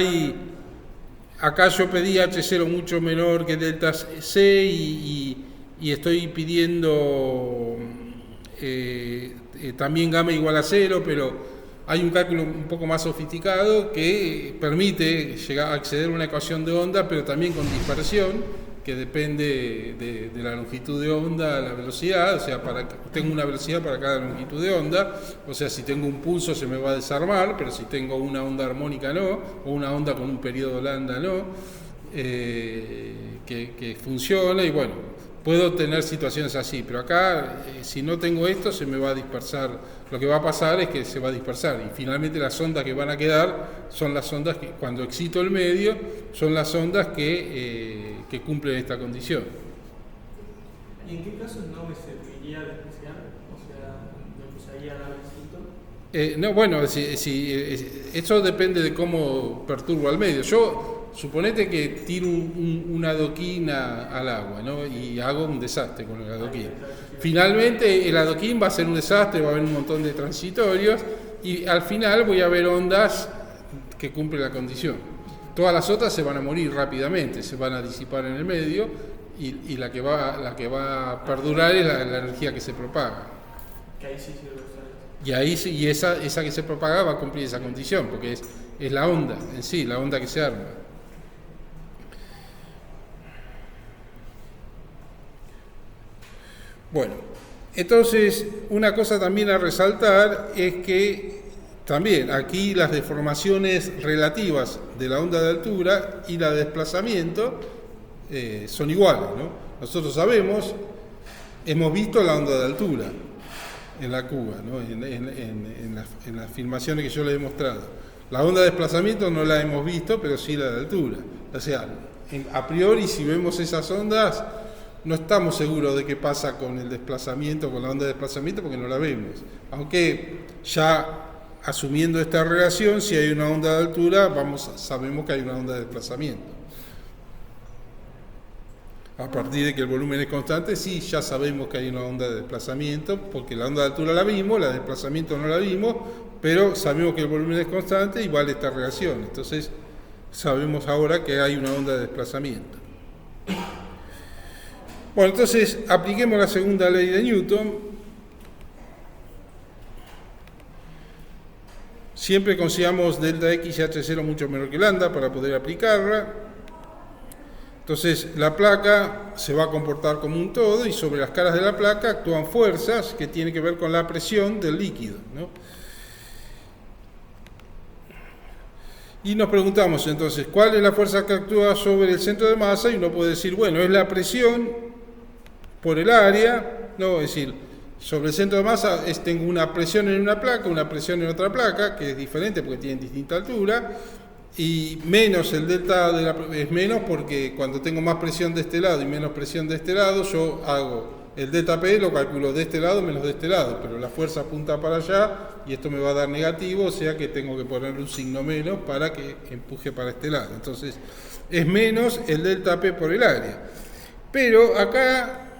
yo pedí H0 mucho menor que delta C y estoy pidiendo también gamma igual a 0, pero hay un cálculo un poco más sofisticado que permite llegar a acceder a una ecuación de onda, pero también con dispersión, que depende de la longitud de onda, la velocidad, o sea, tengo una velocidad para cada longitud de onda, o sea, si tengo un pulso se me va a desarmar, pero si tengo una onda armónica no, o una onda con un periodo lambda no, que funciona, y bueno, puedo tener situaciones así, pero acá, si no tengo esto, se me va a dispersar. Lo que va a pasar es que se va a dispersar y finalmente las ondas que van a quedar son las ondas que, cuando excito el medio, son las ondas que cumplen esta condición. ¿Y en qué casos no me serviría despreciar? O sea, ¿me usaría la No, bueno, eso depende de cómo perturbo al medio. Suponete que tiro un adoquín al agua, ¿no? Y hago un desastre con el adoquín. Finalmente el adoquín va a ser un desastre, va a haber un montón de transitorios y al final voy a ver ondas que cumplen la condición. Todas las otras se van a morir rápidamente, se van a disipar en el medio y la que va a perdurar es la energía que se propaga. Que ahí sí se lo y ahí sí, y esa que se propaga va a cumplir esa condición, porque es la onda en sí, la onda que se arma. Bueno, entonces una cosa también a resaltar es que también aquí las deformaciones relativas de la onda de altura y la de desplazamiento son iguales, ¿no? Nosotros sabemos, hemos visto la onda de altura en la cuba, ¿no? en las filmaciones que yo les he mostrado. La onda de desplazamiento no la hemos visto, pero sí la de altura. O sea, a priori, si vemos esas ondas, no estamos seguros de qué pasa con el desplazamiento, con la onda de desplazamiento, porque no la vemos. Aunque ya asumiendo esta relación, si hay una onda de altura, sabemos que hay una onda de desplazamiento. A partir de que el volumen es constante, sí, ya sabemos que hay una onda de desplazamiento, porque la onda de altura la vimos, la de desplazamiento no la vimos, pero sabemos que el volumen es constante y vale esta relación. Entonces, sabemos ahora que hay una onda de desplazamiento. Bueno, entonces, apliquemos la segunda ley de Newton. Siempre consideramos delta X y H0 mucho menor que lambda para poder aplicarla. Entonces la placa se va a comportar como un todo y sobre las caras de la placa actúan fuerzas que tienen que ver con la presión del líquido, ¿no? Y nos preguntamos entonces, ¿cuál es la fuerza que actúa sobre el centro de masa? Y uno puede decir, bueno, es la presión por el área, ¿no? Es decir, sobre el centro de masa tengo una presión en una placa, una presión en otra placa, que es diferente porque tienen distinta altura, y menos el delta es menos porque cuando tengo más presión de este lado y menos presión de este lado, yo hago el delta P, lo calculo de este lado menos de este lado, pero la fuerza apunta para allá y esto me va a dar negativo, o sea que tengo que ponerle un signo menos para que empuje para este lado. Entonces es menos el delta P por el área. Pero acá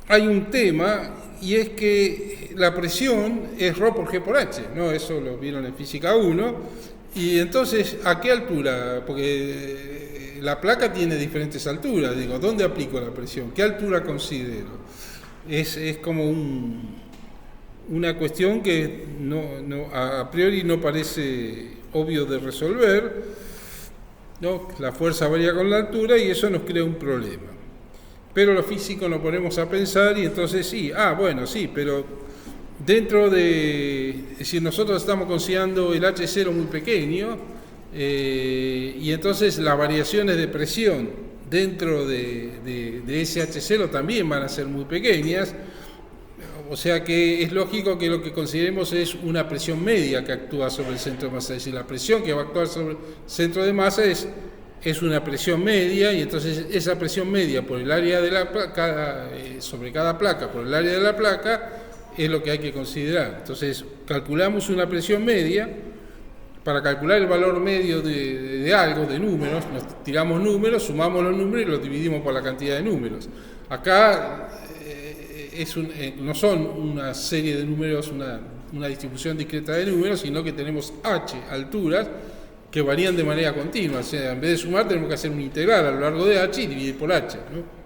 hay un tema, y es que la presión es ρ por G por H, ¿no? Eso lo vieron en física 1. Y entonces, ¿a qué altura? Porque la placa tiene diferentes alturas. Digo, ¿dónde aplico la presión? ¿Qué altura considero? Es como una cuestión que a priori no parece obvio de resolver, ¿no? La fuerza varía con la altura y eso nos crea un problema. Pero los físicos nos ponemos a pensar y entonces sí, bueno, sí, pero dentro de, es decir, nosotros estamos considerando el H0 muy pequeño y entonces las variaciones de presión dentro de ese H0 también van a ser muy pequeñas, o sea que es lógico que lo que consideremos es una presión media que actúa sobre el centro de masa, es decir, la presión que va a actuar sobre el centro de masa es una presión media y entonces esa presión media por el área de la placa, sobre cada placa por el área de la placa es lo que hay que considerar. Entonces calculamos una presión media. Para calcular el valor medio de algo, de números, nos tiramos números, sumamos los números y los dividimos por la cantidad de números. Acá no son una serie de números, una distribución discreta de números, sino que tenemos h alturas que varían de manera continua. O sea, en vez de sumar tenemos que hacer un integral a lo largo de h y dividir por h, ¿no?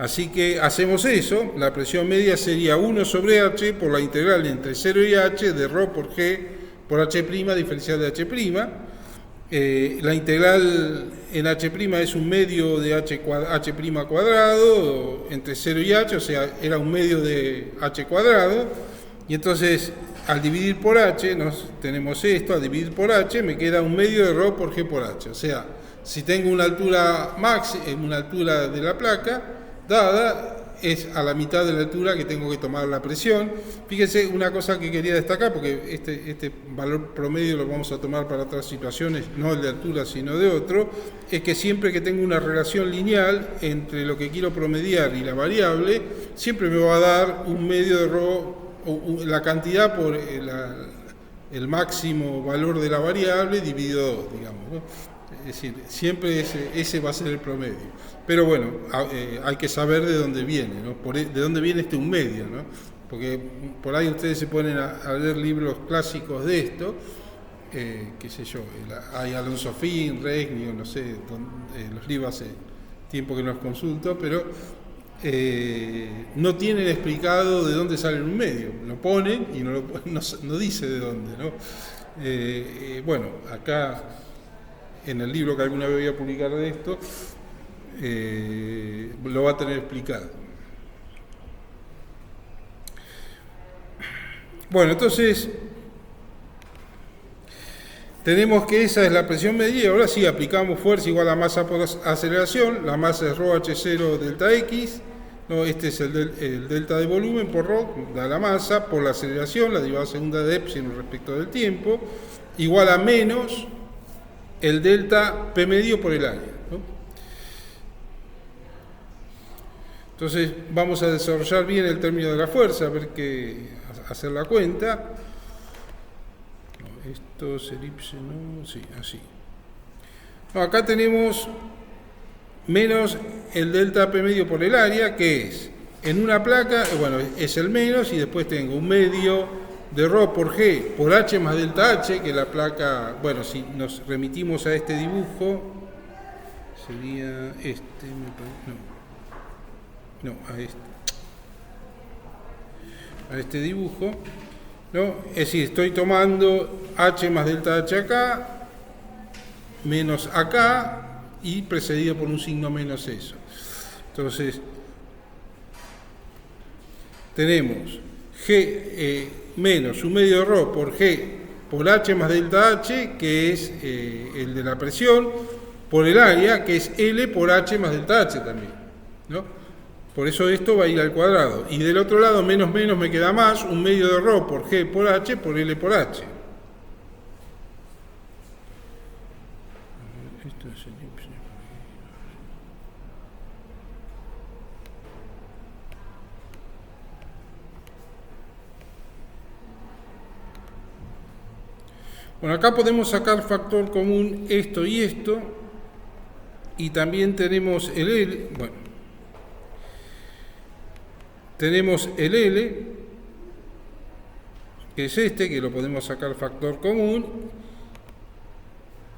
Así que hacemos eso, la presión media sería 1 sobre h por la integral entre 0 y h de ρ por g por h' diferencial de h'. La integral en h' es un medio de h' cuadrado entre 0 y h, o sea, era un medio de h cuadrado, y entonces al dividir por h, tenemos esto, al dividir por h me queda un medio de ρ por g por h, o sea, si tengo una altura una altura de la placa dada, es a la mitad de la altura que tengo que tomar la presión. Fíjense una cosa que quería destacar, porque este valor promedio lo vamos a tomar para otras situaciones, no el de altura sino de otro, es que siempre que tengo una relación lineal entre lo que quiero promediar y la variable, siempre me va a dar un medio de ρ, la cantidad por el máximo valor de la variable dividido 2, digamos, ¿no? Es decir, siempre ese va a ser el promedio. Pero bueno, hay que saber de dónde viene, ¿no? De dónde viene un medio, ¿no? Porque por ahí ustedes se ponen a leer libros clásicos de esto, qué sé yo, hay Alonso Fin, Regni, no sé, los libros hace tiempo que no los consulto, pero no tienen explicado de dónde sale un medio. Lo ponen y no dice de dónde, ¿no? Bueno, acá en el libro que alguna vez voy a publicar de esto, lo va a tener explicado. Bueno, entonces tenemos que esa es la presión medida y ahora sí aplicamos fuerza igual a masa por aceleración. La masa es ρh0 delta x, ¿no? Este es el delta de volumen por ρ, da la masa, por la aceleración, la derivada segunda de epsilon respecto del tiempo, igual a menos el delta P medio por el área, ¿no? Entonces vamos a desarrollar bien el término de la fuerza, a ver qué, hacer la cuenta. Esto es elipse, ¿no? Sí, así. No, acá tenemos menos el delta P medio por el área, que es, en una placa, bueno, es el menos, y después tengo un medio de ρ por G por H más delta H, que la placa, bueno, si nos remitimos a este dibujo, sería este, no, a este dibujo, ¿no? Es decir, estoy tomando H más delta H acá, menos acá, y precedido por un signo menos eso. Entonces, tenemos G menos un medio de ρ por G por H más delta H, que es el de la presión, por el área, que es L por H más delta H también, ¿no? Por eso esto va a ir al cuadrado. Y del otro lado, menos menos me queda más, un medio de ρ por G por H por L por H. Esto es elipse. Bueno, acá podemos sacar factor común esto y esto. Y también tenemos el L. Bueno. Tenemos el L, que es este, que lo podemos sacar factor común,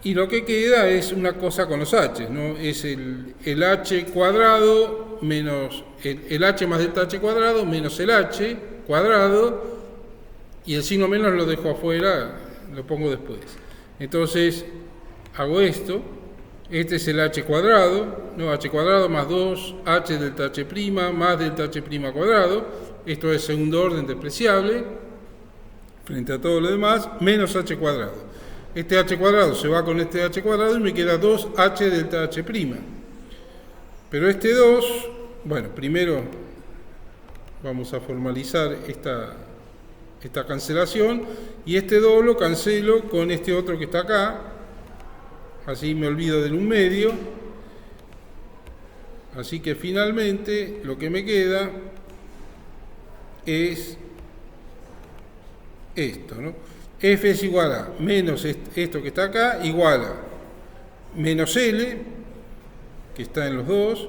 y lo que queda es una cosa con los H, ¿no? Es el H cuadrado menos el H más delta H cuadrado menos el H cuadrado, y el signo menos lo dejo afuera, lo pongo después. Entonces hago esto. Este es el H cuadrado, ¿no? H cuadrado más 2H delta H' más delta H' cuadrado. Esto es segundo orden despreciable, frente a todo lo demás, menos H cuadrado. Este H cuadrado se va con este H cuadrado y me queda 2H delta H'. Pero este 2, bueno, primero vamos a formalizar esta cancelación, y este 2 lo cancelo con este otro que está acá. Así me olvido del un medio. Así que finalmente lo que me queda es esto, ¿no? F es igual a menos esto que está acá, igual a menos L, que está en los dos,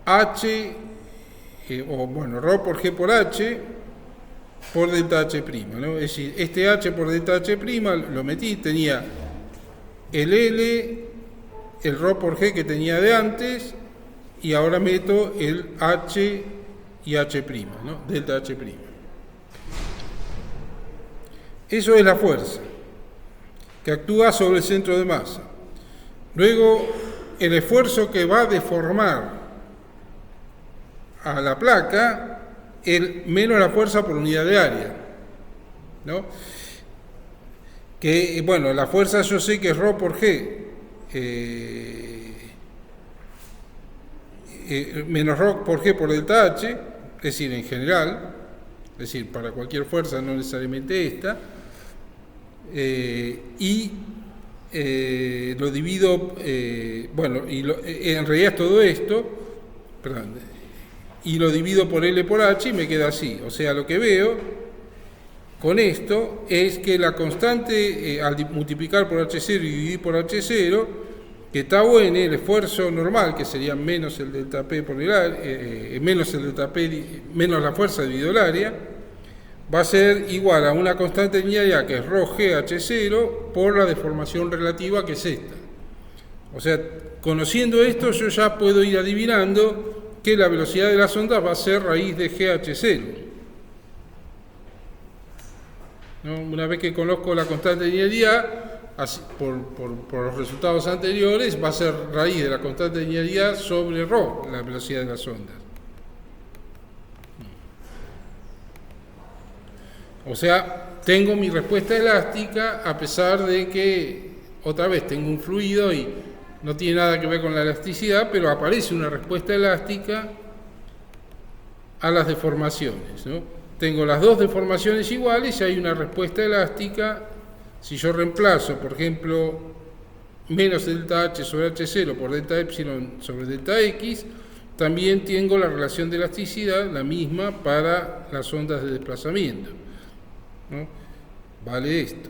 H, o bueno, ρ por G por H, por delta H', ¿no? Es decir, este H por delta H' lo metí, tenía el L, el ρ por G que tenía de antes, y ahora meto el H y H', ¿no? Delta H'. Eso es la fuerza que actúa sobre el centro de masa. Luego, el esfuerzo que va a deformar a la placa, menos la fuerza por unidad de área, ¿no? Que, bueno, la fuerza yo sé que es ρ por G, menos ρ por G por delta H, es decir, en general, es decir, para cualquier fuerza, no necesariamente esta, y lo divido, bueno, en realidad es todo esto, perdón, y lo divido por L por H y me queda así. O sea, lo que veo con esto es que la constante, al multiplicar por H0 y dividir por H0, que tau n, el esfuerzo normal, que sería menos el delta P por el área, menos el delta P, menos la fuerza dividido el área, va a ser igual a una constante de linealidad que es ρg H0 por la deformación relativa, que es esta. O sea, conociendo esto, yo ya puedo ir adivinando que la velocidad de las ondas va a ser raíz de GH0. ¿No? Una vez que conozco la constante de linealidad, así, por los resultados anteriores, va a ser raíz de la constante de linealidad sobre ρ, la velocidad de las ondas. O sea, tengo mi respuesta elástica a pesar de que, otra vez, tengo un fluido y no tiene nada que ver con la elasticidad, pero aparece una respuesta elástica a las deformaciones, ¿no? Tengo las dos deformaciones iguales y hay una respuesta elástica. Si yo reemplazo, por ejemplo, menos delta H sobre H0 por delta epsilon sobre delta X, también tengo la relación de elasticidad, la misma para las ondas de desplazamiento, ¿no? Vale esto.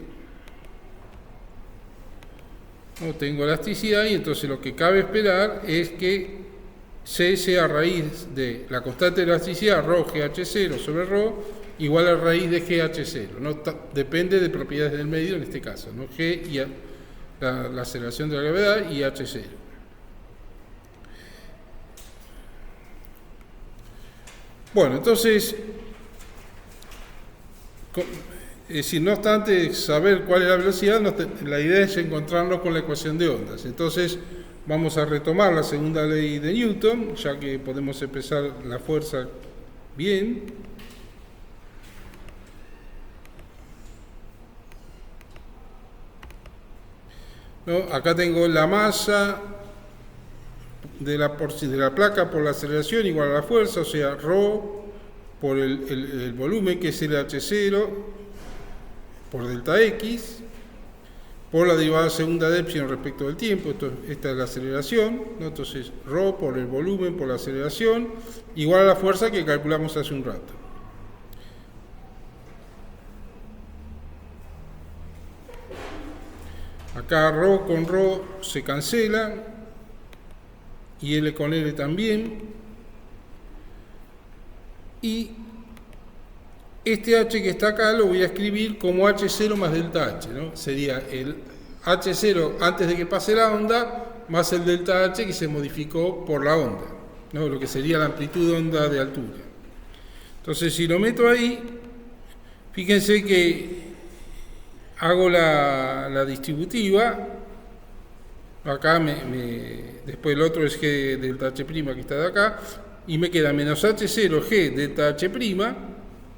No tengo elasticidad y entonces lo que cabe esperar es que C sea raíz de la constante de elasticidad ρ GH0 sobre ρ igual a raíz de GH0. ¿No? Depende de propiedades del medio en este caso, ¿no? G y la aceleración de la gravedad y H0. Bueno, entonces, es decir, no obstante saber cuál es la velocidad, la idea es encontrarnos con la ecuación de ondas. Entonces, vamos a retomar la segunda ley de Newton, ya que podemos empezar la fuerza bien. ¿No? Acá tengo la masa de la placa por la aceleración igual a la fuerza, o sea, ρ por el volumen, que es el H0, por delta X, por la derivada segunda de epsilon respecto del tiempo. Esta es la aceleración, ¿no? Entonces ρ por el volumen por la aceleración igual a la fuerza que calculamos hace un rato. Acá ρ con ρ se cancela y L con L también. Y este H que está acá lo voy a escribir como H0 más delta H, ¿no? Sería el H0 antes de que pase la onda más el delta H que se modificó por la onda, ¿no? Lo que sería la amplitud de onda de altura. Entonces, si lo meto ahí, fíjense que hago la distributiva. Acá después el otro es G delta H' que está de acá, y me queda menos H0 G delta H',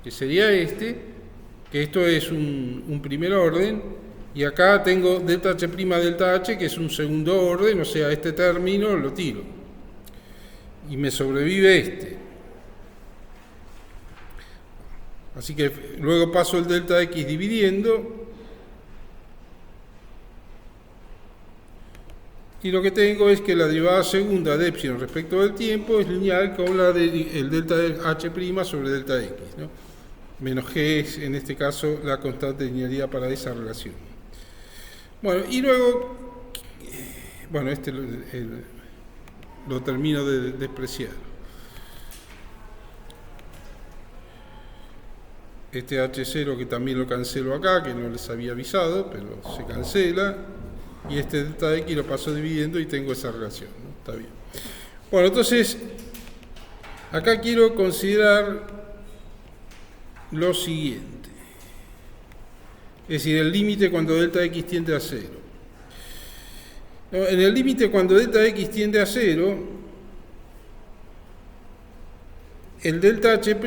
que sería este, que esto es un primer orden, y acá tengo delta H' delta H, que es un segundo orden, o sea, este término lo tiro. Y me sobrevive este. Así que luego paso el delta X dividiendo, y lo que tengo es que la derivada segunda de epsilon respecto del tiempo es lineal con la del delta H' sobre delta X, ¿no? Menos G es, en este caso, la constante de linealidad para esa relación. Bueno, y luego, bueno, lo termino de despreciar. Este H0 que también lo cancelo acá, que no les había avisado, pero se cancela. Y este delta X lo paso dividiendo y tengo esa relación, ¿no? Está bien. Bueno, entonces, acá quiero considerar lo siguiente. Es decir, el límite cuando delta X tiende a 0. En el límite cuando delta X tiende a 0, el delta H'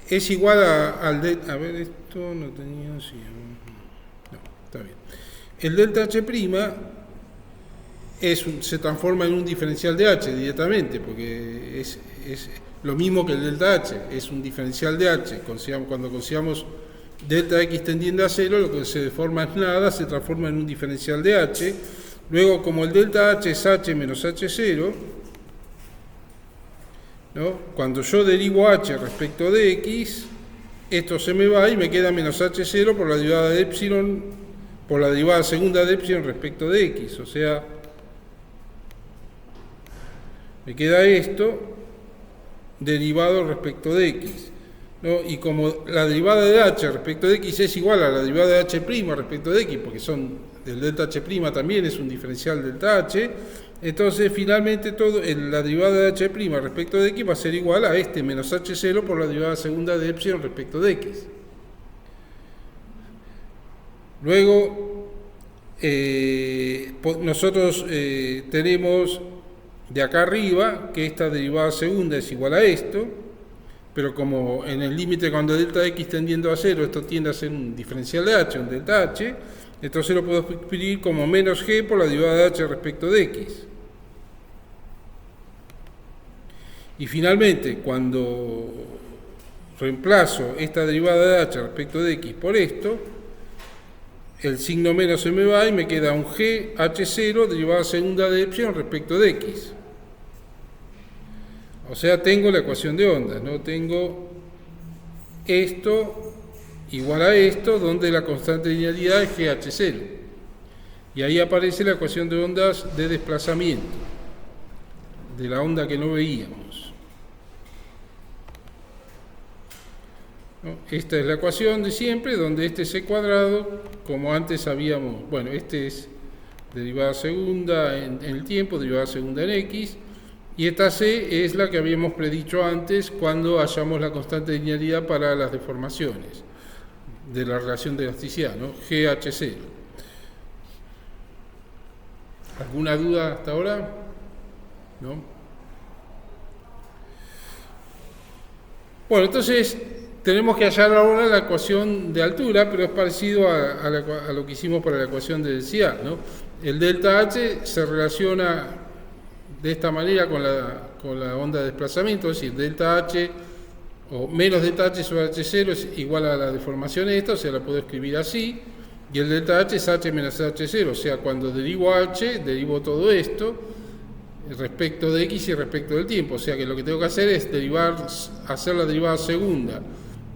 es igual al delta... A ver, esto no tenía... Sí, no, está bien. El delta H' se transforma en un diferencial de H directamente, porque es lo mismo que el delta H, es un diferencial de H. Cuando consideramos delta X tendiendo a 0, lo que se deforma es nada, se transforma en un diferencial de H. Luego, como el delta H es H menos H0, ¿no? Cuando yo derivo H respecto de X, esto se me va y me queda menos H0 por la derivada de epsilon, por la derivada segunda de epsilon respecto de X. O sea, me queda esto derivado respecto de X, ¿no? Y como la derivada de H respecto de X es igual a la derivada de H' respecto de X, porque el delta H' también es un diferencial delta H, entonces finalmente la derivada de H' respecto de X va a ser igual a este menos H0 por la derivada segunda de epsilon respecto de X. Luego, nosotros tenemos de acá arriba que esta derivada segunda es igual a esto, pero como en el límite cuando delta x tendiendo a 0, esto tiende a ser un diferencial de h, un delta h, entonces lo puedo escribir como menos g por la derivada de h respecto de x. Y finalmente, cuando reemplazo esta derivada de h respecto de x por esto, el signo menos se me va y me queda un g h0 derivada segunda de epsilon respecto de x. O sea, tengo la ecuación de ondas, ¿no? Tengo esto igual a esto, donde la constante de linealidad es GH0. Y ahí aparece la ecuación de ondas de desplazamiento, de la onda que no veíamos. ¿No? Esta es la ecuación de siempre, donde este C cuadrado, como antes habíamos, bueno, este es derivada segunda en el tiempo, derivada segunda en X, y esta C es la que habíamos predicho antes cuando hallamos la constante de linealidad para las deformaciones de la relación de elasticidad, ¿no? GH0. ¿Alguna duda hasta ahora? ¿No? Bueno, entonces tenemos que hallar ahora la ecuación de altura, pero es parecido a lo que hicimos para la ecuación de densidad, ¿no? El delta H se relaciona de esta manera con la onda de desplazamiento, es decir, delta H o menos delta H sobre H0 es igual a la deformación esta, o sea, la puedo escribir así, y el delta H es H menos H0, o sea, cuando derivo H, derivo todo esto respecto de X y respecto del tiempo, o sea que lo que tengo que hacer es hacer la derivada segunda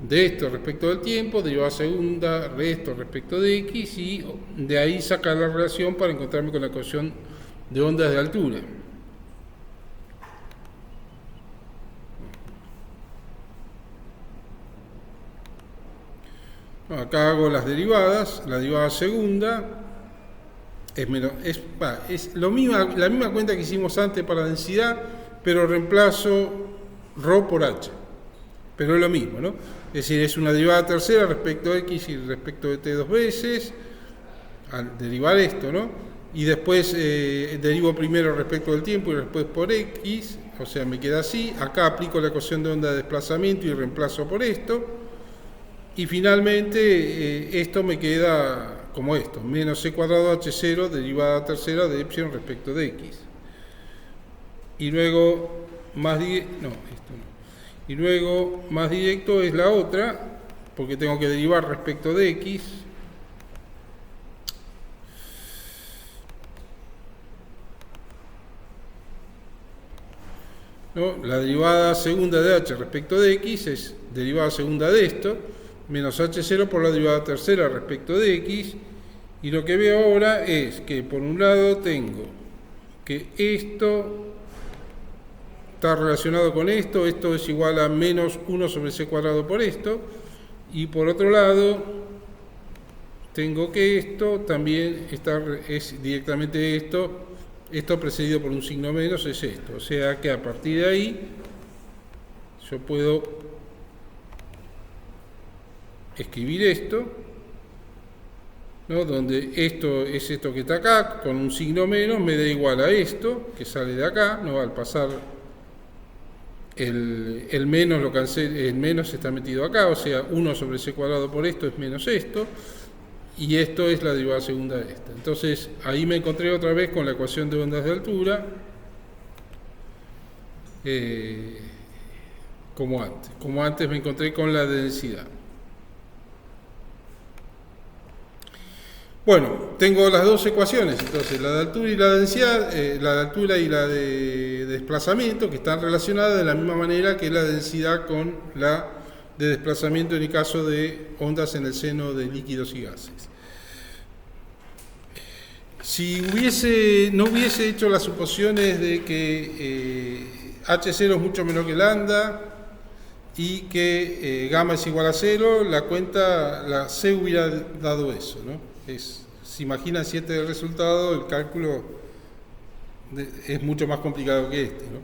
de esto respecto del tiempo, derivada segunda de esto respecto de X, y de ahí sacar la relación para encontrarme con la ecuación de ondas de altura. Acá hago las derivadas, la derivada segunda es la misma cuenta que hicimos antes para la densidad, pero reemplazo ρ por h, pero es lo mismo, ¿no? Es decir, es una derivada tercera respecto de x y respecto de t dos veces, al derivar esto, ¿no? Y después derivo primero respecto del tiempo y después por x, o sea, me queda así. Acá aplico la ecuación de onda de desplazamiento y reemplazo por esto. Y finalmente esto me queda como esto, menos c cuadrado h0 derivada tercera de epsilon respecto de x. Y luego más directo es la otra, porque tengo que derivar respecto de x. ¿No? La derivada segunda de h respecto de x es derivada segunda de esto, menos h0 por la derivada tercera respecto de x, y lo que veo ahora es que por un lado tengo que esto está relacionado con esto es igual a menos 1 sobre c cuadrado por esto, y por otro lado tengo que esto también es directamente esto precedido por un signo menos es esto, o sea que a partir de ahí yo puedo escribir esto, ¿no? Donde esto es esto que está acá, con un signo menos me da igual a esto, que sale de acá, ¿no? Al pasar el menos lo cancelo, el menos está metido acá, o sea, 1 sobre c cuadrado por esto es menos esto, y esto es la derivada segunda de esta. Entonces, ahí me encontré otra vez con la ecuación de ondas de altura, como antes me encontré con la de densidad. Bueno, tengo las dos ecuaciones, entonces la de altura y la de densidad, la de altura y la de desplazamiento, que están relacionadas de la misma manera que la densidad con la de desplazamiento en el caso de ondas en el seno de líquidos y gases. Si no hubiese hecho las suposiciones de que H0 es mucho menor que lambda y que gamma es igual a 0, la C hubiera dado eso, ¿no? Si imaginan si este es el resultado, el cálculo es mucho más complicado que este, ¿no?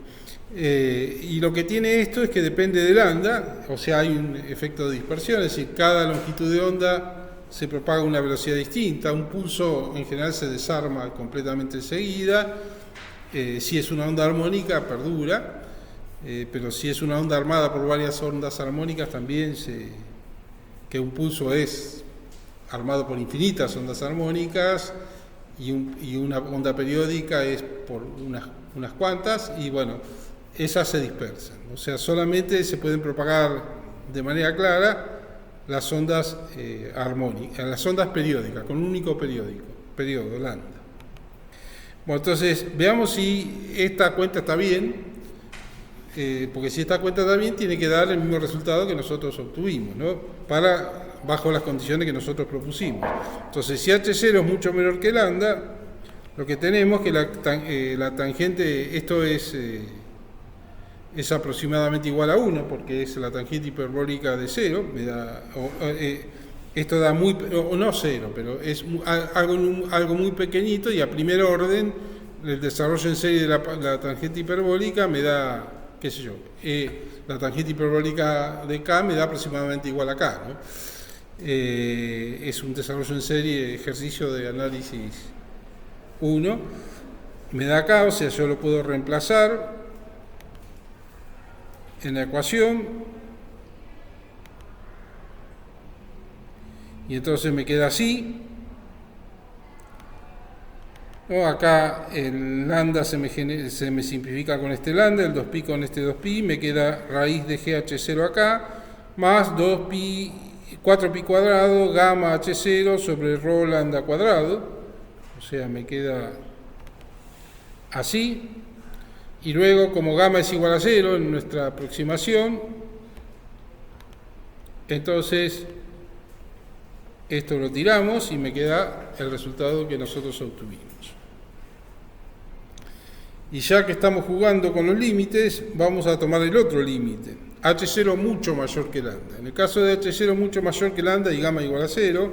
Y lo que tiene esto es que depende de lambda, o sea, hay un efecto de dispersión, es decir, cada longitud de onda se propaga a una velocidad distinta, un pulso en general se desarma completamente enseguida, si es una onda armónica perdura, pero si es una onda armada por varias ondas armónicas, también que un pulso es armado por infinitas ondas armónicas y una onda periódica es por unas cuantas, y bueno, esas se dispersan. O sea, solamente se pueden propagar de manera clara las ondas armónicas, las ondas periódicas, con un único periodo, lambda. Bueno, entonces veamos si esta cuenta está bien, porque si esta cuenta está bien, tiene que dar el mismo resultado que nosotros obtuvimos, ¿no? Bajo las condiciones que nosotros propusimos. Entonces, si H0 es mucho menor que lambda, lo que tenemos es que la tangente, esto es aproximadamente igual a 1, porque es la tangente hiperbólica de 0, esto da no 0, pero es algo muy pequeñito, y a primer orden el desarrollo en serie de la tangente hiperbólica me da, qué sé yo, la tangente hiperbólica de K me da aproximadamente igual a K, ¿no? Es un desarrollo en serie, ejercicio de análisis 1, me da K, o sea, yo lo puedo reemplazar en la ecuación, y entonces me queda así, ¿no? Acá el lambda se me simplifica con este lambda, el 2pi con este 2pi, me queda raíz de GH0 acá, más 2pi, 4pi cuadrado, gamma H0 sobre rho lambda cuadrado, o sea, me queda así. Y luego, como gamma es igual a 0 en nuestra aproximación, entonces esto lo tiramos y me queda el resultado que nosotros obtuvimos. Y ya que estamos jugando con los límites, vamos a tomar el otro límite, H0 mucho mayor que lambda. En el caso de H0 mucho mayor que lambda y gamma igual a 0,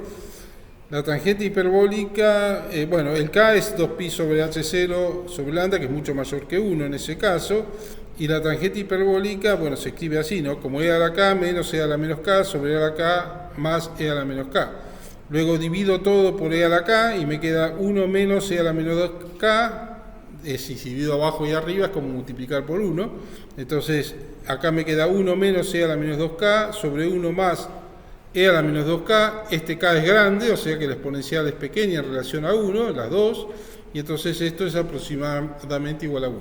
la tangente hiperbólica, el K es 2pi sobre H0 sobre lambda, que es mucho mayor que 1 en ese caso, y la tangente hiperbólica, se escribe así, ¿no? Como E a la K menos E a la menos K sobre E a la K más E a la menos K. Luego divido todo por E a la K y me queda 1 menos E a la menos 2K, si divido abajo y arriba es como multiplicar por 1, entonces acá me queda 1 menos E a la menos 2K sobre 1 más E a la menos 2K, este K es grande, o sea que la exponencial es pequeña en relación a 1, las dos, y entonces esto es aproximadamente igual a 1.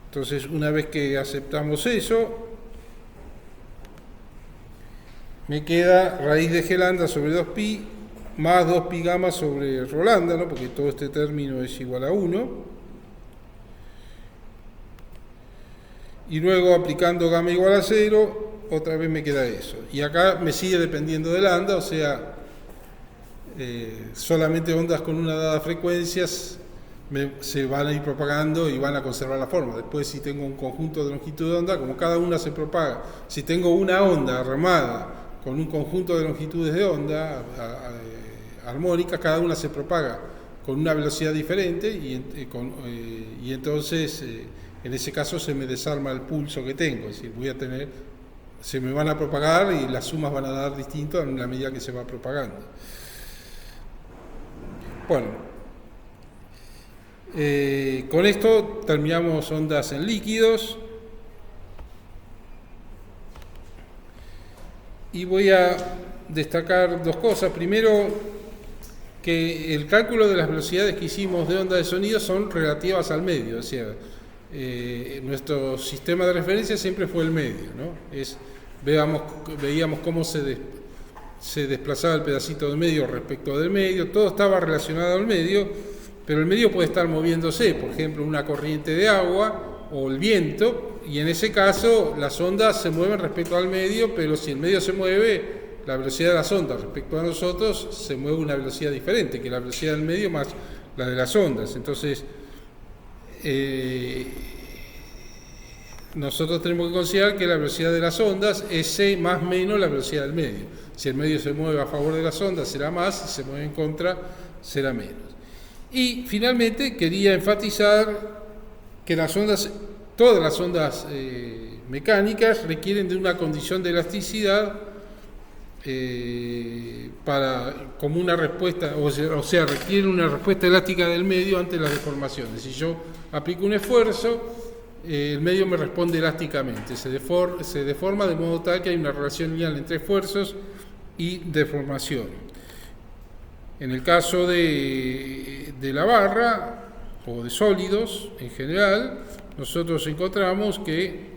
Entonces, una vez que aceptamos eso, me queda raíz de G lambda sobre 2pi más 2pi gamma sobre rho lambda, ¿no? Porque todo este término es igual a 1. Y luego, aplicando gamma igual a 0, otra vez me queda eso. Y acá me sigue dependiendo de lambda, o sea, solamente ondas con una dada frecuencia se van a ir propagando y van a conservar la forma. Después, si tengo un conjunto de longitud de onda, como cada una se propaga, si tengo una onda armada con un conjunto de longitudes de onda armónicas, cada una se propaga con una velocidad diferente y entonces en ese caso se me desarma el pulso que tengo, es decir, se me van a propagar y las sumas van a dar distinto en la medida que se va propagando. Bueno, con esto terminamos ondas en líquidos. Y voy a destacar dos cosas. Primero, que el cálculo de las velocidades que hicimos de onda de sonido son relativas al medio. O sea, nuestro sistema de referencia siempre fue el medio, ¿no? Veíamos cómo se desplazaba el pedacito del medio respecto del medio. Todo estaba relacionado al medio, pero el medio puede estar moviéndose. Por ejemplo, una corriente de agua o el viento, y en ese caso las ondas se mueven respecto al medio, pero si el medio se mueve, la velocidad de las ondas respecto a nosotros se mueve a una velocidad diferente que la velocidad del medio más la de las ondas. Entonces, nosotros tenemos que considerar que la velocidad de las ondas es c más menos la velocidad del medio. Si el medio se mueve a favor de las ondas será más, si se mueve en contra será menos. Y finalmente quería enfatizar que todas las ondas mecánicas requieren de una condición de elasticidad como una respuesta, o sea, requieren una respuesta elástica del medio ante las deformaciones. Si yo aplico un esfuerzo, el medio me responde elásticamente, se deforma de modo tal que hay una relación lineal entre esfuerzos y deformación. En el caso de la barra o de sólidos en general, nosotros encontramos que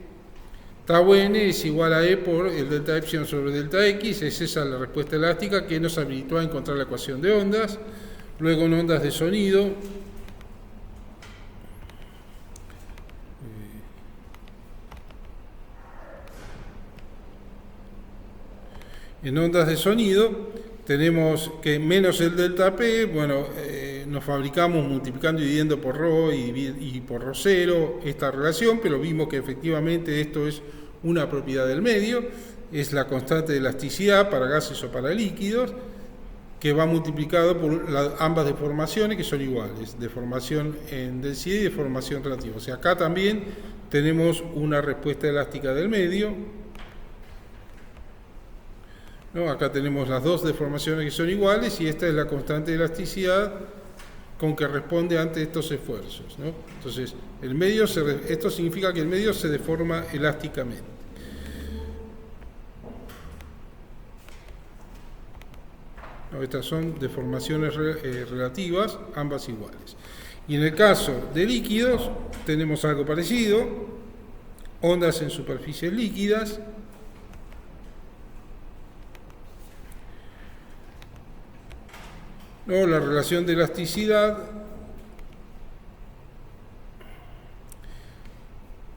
tau n es igual a E por el delta epsilon sobre delta x. Es esa la respuesta elástica que nos habilitó a encontrar la ecuación de ondas. Luego en ondas de sonido, tenemos que menos el delta P, bueno, nos fabricamos multiplicando y dividiendo por ρ y por ρ0 esta relación, pero vimos que efectivamente esto es una propiedad del medio, es la constante de elasticidad para gases o para líquidos, que va multiplicado por ambas deformaciones, que son iguales, deformación en densidad y deformación relativa. O sea, acá también tenemos una respuesta elástica del medio, ¿no? Acá tenemos las dos deformaciones que son iguales y esta es la constante de elasticidad con que responde ante estos esfuerzos, ¿no? Entonces, esto significa que el medio se deforma elásticamente. ¿No? Estas son deformaciones relativas, ambas iguales. Y en el caso de líquidos, tenemos algo parecido, ondas en superficies líquidas. No, la relación de elasticidad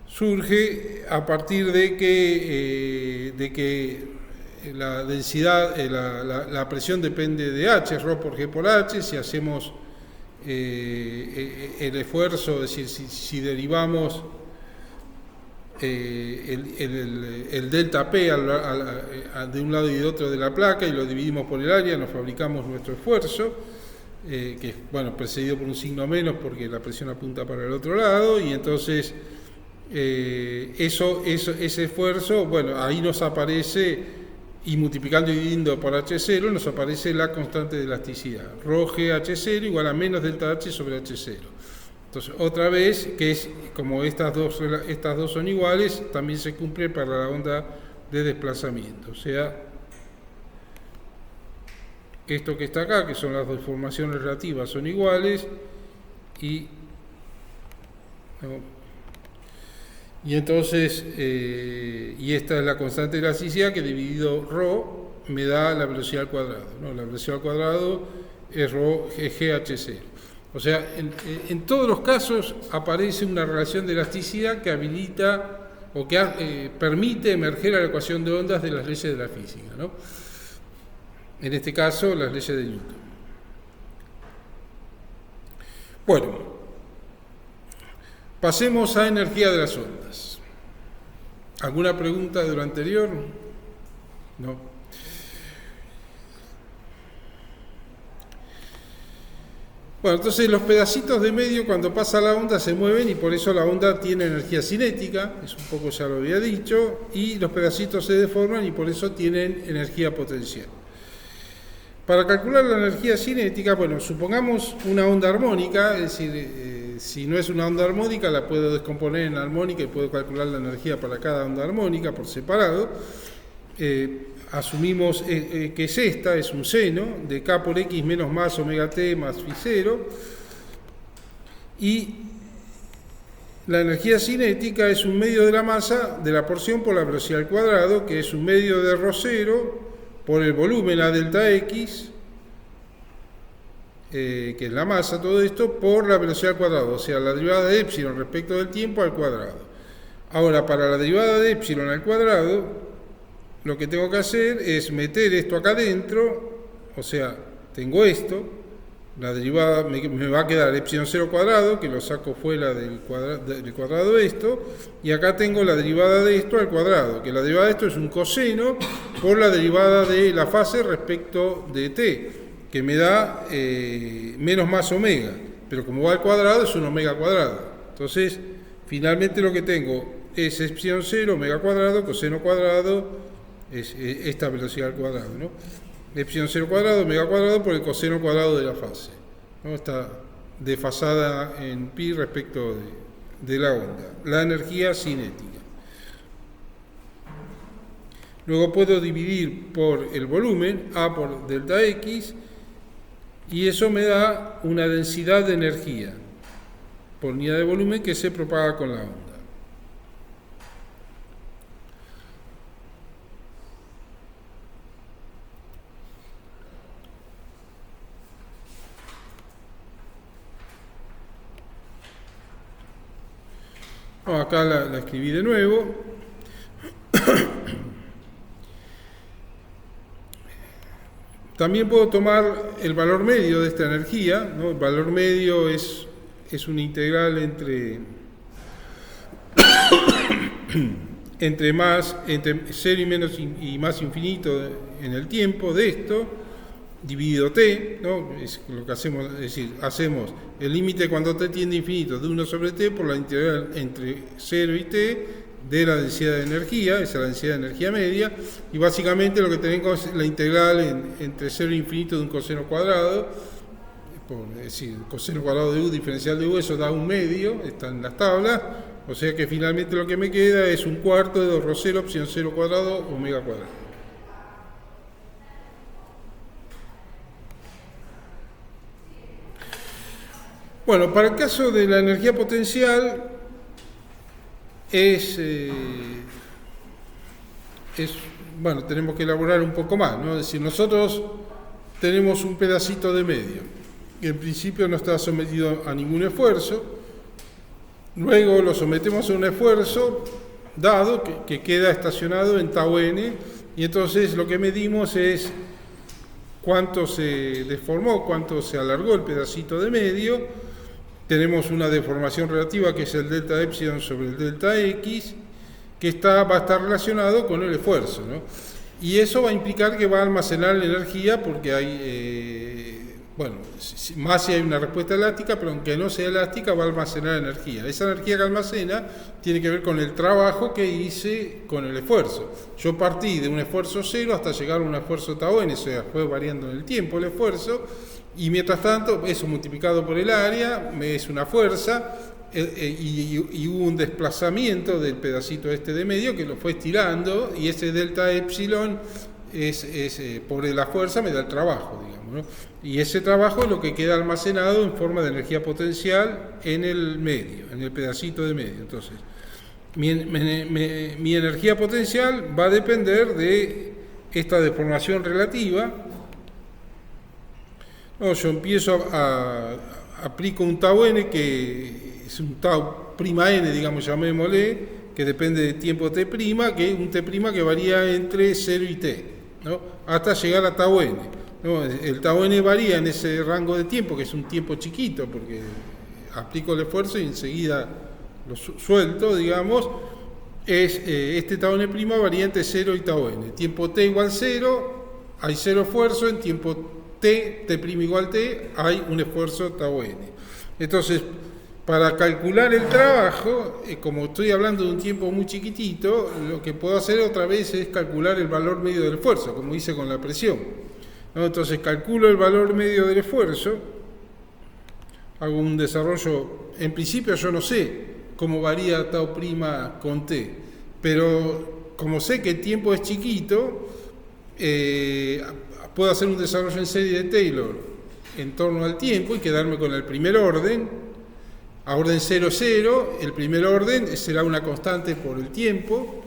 surge a partir de que la densidad, la presión depende de H, ρ por G por H. Si hacemos el esfuerzo, es decir, si derivamos el delta P de un lado y de otro de la placa y lo dividimos por el área, nos fabricamos nuestro esfuerzo, que es, bueno, precedido por un signo menos porque la presión apunta para el otro lado, y entonces ese esfuerzo, bueno, ahí nos aparece, y multiplicando y dividiendo por H0 nos aparece la constante de elasticidad, ρg H0 igual a menos delta H sobre H0. Entonces, otra vez, que es como estas dos son iguales, también se cumple para la onda de desplazamiento. O sea, esto que está acá, que son las deformaciones relativas, son iguales, y entonces, y esta es la constante de elasticidad que dividido ρ me da la velocidad al cuadrado, ¿no? La velocidad al cuadrado es GH0. O sea, en todos los casos aparece una relación de elasticidad que habilita o que permite emerger a la ecuación de ondas de las leyes de la física, ¿no? En este caso, las leyes de Newton. Bueno, pasemos a energía de las ondas. ¿Alguna pregunta de lo anterior? No. Bueno, entonces los pedacitos de medio cuando pasa la onda se mueven y por eso la onda tiene energía cinética, es un poco ya lo había dicho, y los pedacitos se deforman y por eso tienen energía potencial. Para calcular la energía cinética, bueno, supongamos una onda armónica, es decir, si no es una onda armónica la puedo descomponer en armónica y puedo calcular la energía para cada onda armónica por separado. Asumimos que es esta, es un seno de K por X menos más omega T más phi 0, y la energía cinética es un medio de la masa de la porción por la velocidad al cuadrado, que es un medio de ρ0 por el volumen a delta X, que es la masa, todo esto, por la velocidad al cuadrado, o sea, la derivada de epsilon respecto del tiempo al cuadrado. Ahora, para la derivada de epsilon al cuadrado, lo que tengo que hacer es meter esto acá adentro, o sea, tengo esto, la derivada me va a quedar epsilon 0 cuadrado, que lo saco fuera del cuadrado de esto, y acá tengo la derivada de esto al cuadrado, que la derivada de esto es un coseno por la derivada de la fase respecto de t, que me da menos más omega, pero como va al cuadrado es un omega cuadrado. Entonces, finalmente lo que tengo es epsilon 0, omega cuadrado, coseno cuadrado, es esta velocidad al cuadrado, ¿no? Epsilon 0 cuadrado, omega cuadrado por el coseno cuadrado de la fase, ¿no? Está desfasada en pi respecto de la onda, la energía cinética. Luego puedo dividir por el volumen, A por delta X, y eso me da una densidad de energía por unidad de volumen que se propaga con la onda. Acá la escribí de nuevo. También puedo tomar el valor medio de esta energía, ¿no? El valor medio es una integral entre 0 y menos y más infinito en el tiempo de esto, dividido t, ¿no? Es lo que hacemos, es decir, hacemos el límite cuando t tiende a infinito de 1 sobre t por la integral entre 0 y t de la densidad de energía, esa es la densidad de energía media, y básicamente lo que tenemos es la integral entre 0 e infinito de un coseno cuadrado, es decir, coseno cuadrado de u diferencial de u, eso da un medio, está en las tablas, o sea que finalmente lo que me queda es un cuarto de 2 rho 0 opción 0 cuadrado omega cuadrado. Bueno, para el caso de la energía potencial bueno, tenemos que elaborar un poco más, ¿no? Es decir, nosotros tenemos un pedacito de medio que en principio no está sometido a ningún esfuerzo, luego lo sometemos a un esfuerzo dado que queda estacionado en tau n, y entonces lo que medimos es cuánto se deformó, cuánto se alargó el pedacito de medio. Tenemos una deformación relativa que es el delta epsilon sobre el delta x, que va a estar relacionado con el esfuerzo, ¿no? Y eso va a implicar que va a almacenar la energía porque hay, más si hay una respuesta elástica, pero aunque no sea elástica va a almacenar energía. Esa energía que almacena tiene que ver con el trabajo que hice con el esfuerzo. Yo partí de un esfuerzo 0 hasta llegar a un esfuerzo tau n, o sea, fue variando en el tiempo el esfuerzo, y mientras tanto, eso multiplicado por el área es una fuerza, y hubo un desplazamiento del pedacito este de medio que lo fue estirando, y ese delta epsilon por la fuerza me da el trabajo, digamos, ¿no? Y ese trabajo es lo que queda almacenado en forma de energía potencial en el medio, en el pedacito de medio. Entonces, mi energía potencial va a depender de esta deformación relativa. No, yo aplico un tau n que es un tau prima n, digamos, llamémosle, que depende de tiempo t', que es un t' que varía entre 0 y t, ¿no? Hasta llegar a tau n, ¿no? El tau n varía en ese rango de tiempo, que es un tiempo chiquito, porque aplico el esfuerzo y enseguida lo suelto, digamos. Este tau n' varía entre 0 y tau n. Tiempo t igual 0, hay 0 esfuerzo, en tiempo t igual t, hay un esfuerzo tau n. Entonces, para calcular el trabajo, como estoy hablando de un tiempo muy chiquitito, lo que puedo hacer otra vez es calcular el valor medio del esfuerzo, como hice con la presión, ¿no? Entonces, calculo el valor medio del esfuerzo, hago un desarrollo. En principio yo no sé cómo varía tau' con t, pero como sé que el tiempo es chiquito, puedo hacer un desarrollo en serie de Taylor en torno al tiempo y quedarme con el primer orden, a orden 0, 0, el primer orden será una constante por el tiempo,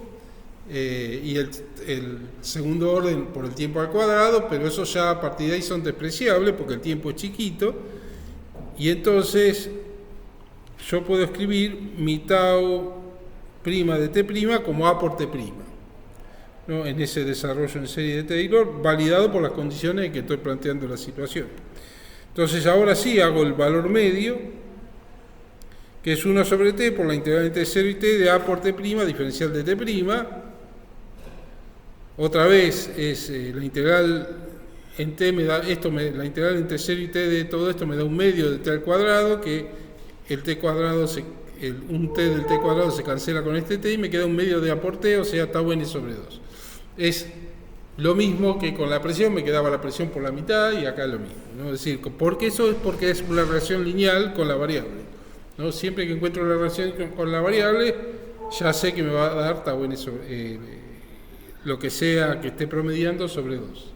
y el segundo orden por el tiempo al cuadrado, pero eso ya a partir de ahí son despreciables porque el tiempo es chiquito, y entonces yo puedo escribir mi tau' de t' como a por t', ¿no? En ese desarrollo en serie de Taylor, validado por las condiciones en que estoy planteando la situación. Entonces ahora sí hago el valor medio, que es 1 sobre t por la integral entre 0 y t de a por t' diferencial de t'. Otra vez es la integral en t me da la integral entre 0 y t de todo esto me da un medio de t al cuadrado, que el t cuadrado un t del t cuadrado se cancela con este t y me queda un medio de a por t, o sea, tau n sobre 2. Es lo mismo que con la presión, me quedaba la presión por la mitad y acá lo mismo, ¿no? Es decir, porque eso es porque es una relación lineal con la variable. ¿no? Siempre que encuentro la relación con la variable, ya sé que me va a dar tau n sobre lo que sea que esté promediando sobre 2.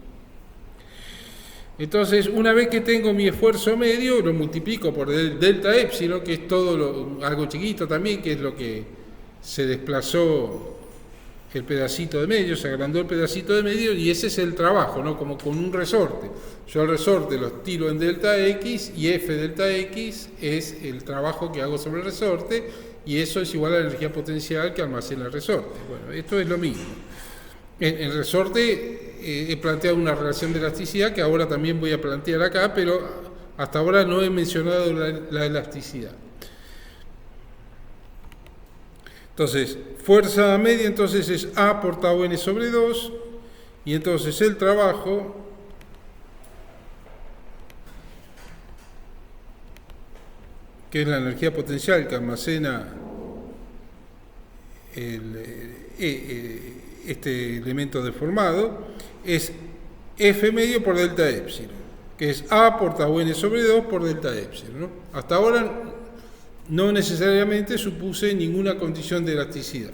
Entonces, una vez que tengo mi esfuerzo medio, lo multiplico por el delta epsilon, que es todo algo chiquito también, que es lo que se desplazó el pedacito de medio, se agrandó el pedacito de medio, y ese es el trabajo, ¿no? Como con un resorte. Yo el resorte lo tiro en delta x, y f delta x es el trabajo que hago sobre el resorte, y eso es igual a la energía potencial que almacena el resorte. Bueno, esto es lo mismo. En el resorte he planteado una relación de elasticidad que ahora también voy a plantear acá, pero hasta ahora no he mencionado la elasticidad. Entonces, fuerza media entonces es A por tau n sobre 2, y entonces el trabajo que es la energía potencial que almacena este elemento deformado, es F medio por delta epsilon, que es A por tau n sobre 2 por delta epsilon, ¿no? Hasta ahora no necesariamente supuse ninguna condición de elasticidad.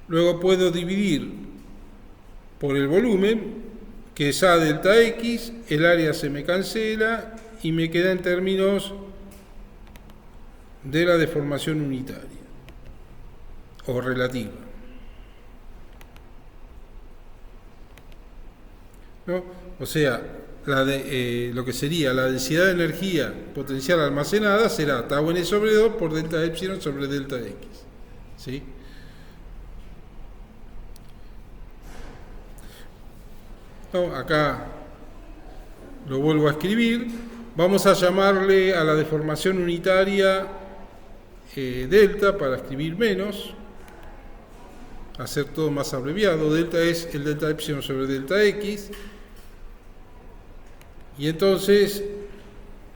Luego puedo dividir por el volumen, que es A delta X, el área se me cancela y me queda en términos de la deformación unitaria o relativa, ¿no? O sea, lo que sería la densidad de energía potencial almacenada será tau n sobre 2 por delta epsilon sobre delta x, ¿sí? No, acá lo vuelvo a escribir. Vamos a llamarle a la deformación unitaria delta para escribir menos, hacer todo más abreviado. Delta es el delta epsilon sobre delta x. Y entonces,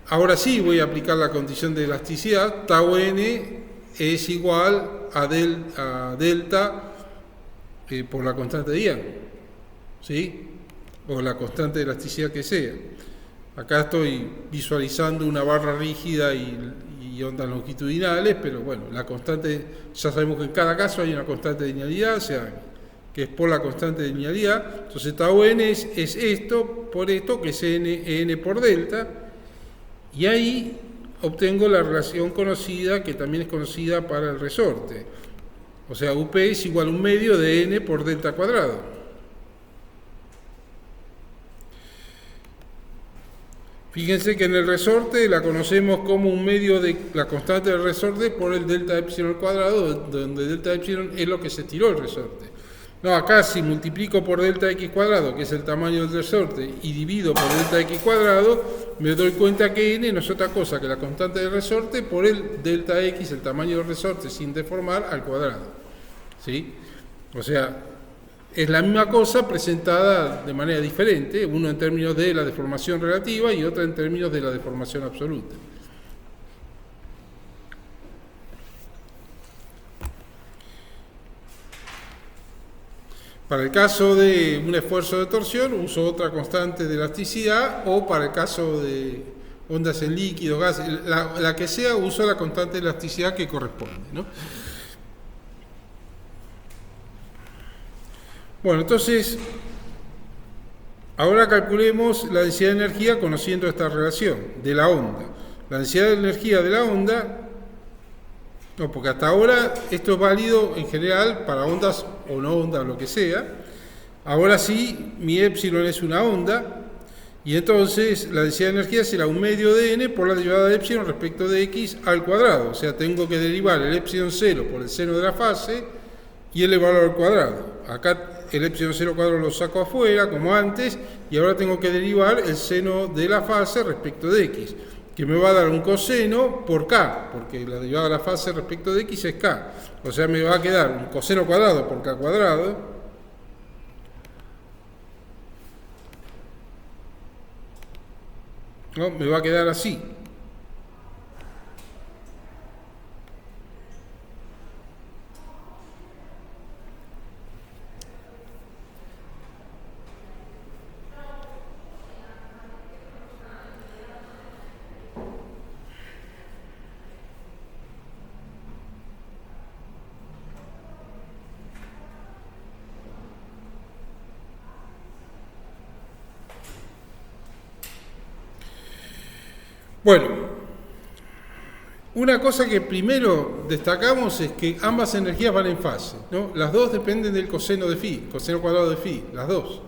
ahora sí voy a aplicar la condición de elasticidad. Tau n es igual a delta por la constante de Young, ¿sí? O la constante de elasticidad que sea. Acá estoy visualizando una barra rígida y ondas longitudinales, pero bueno, la constante, ya sabemos que en cada caso hay una constante de linealidad, o sea, que es por la constante de linealidad. Entonces tau n es esto por esto, que es n por delta, y ahí obtengo la relación conocida, que también es conocida para el resorte. O sea, UP es igual a un medio de n por delta cuadrado. Fíjense que en el resorte la conocemos como un medio de la constante del resorte por el delta epsilon al cuadrado, donde delta epsilon es lo que se tiró el resorte. No, acá si multiplico por delta x cuadrado, que es el tamaño del resorte, y divido por delta x cuadrado, me doy cuenta que n no es otra cosa que la constante del resorte por el delta x, el tamaño del resorte sin deformar, al cuadrado, ¿sí? O sea, es la misma cosa presentada de manera diferente, uno en términos de la deformación relativa y otra en términos de la deformación absoluta. Para el caso de un esfuerzo de torsión uso otra constante de elasticidad, o para el caso de ondas en líquido, gas, la que sea, uso la constante de elasticidad que corresponde, ¿no? Bueno, entonces, ahora calculemos la densidad de energía conociendo esta relación de la onda. La densidad de energía de la onda, no, porque hasta ahora esto es válido en general para ondas o no ondas, lo que sea. Ahora sí, mi epsilon es una onda, y entonces la densidad de energía será un medio de n por la derivada de epsilon respecto de x al cuadrado. O sea, tengo que derivar el epsilon 0 por el seno de la fase y elevarlo al cuadrado. Acá el epsilon 0 cuadrado lo saco afuera, como antes, y ahora tengo que derivar el seno de la fase respecto de x, que me va a dar un coseno por k, porque la derivada de la fase respecto de x es k. O sea, me va a quedar un coseno cuadrado por k cuadrado, ¿no? Me va a quedar así. Bueno, una cosa que primero destacamos es que ambas energías van en fase, ¿no? Las dos dependen del coseno de phi, coseno cuadrado de phi, las dos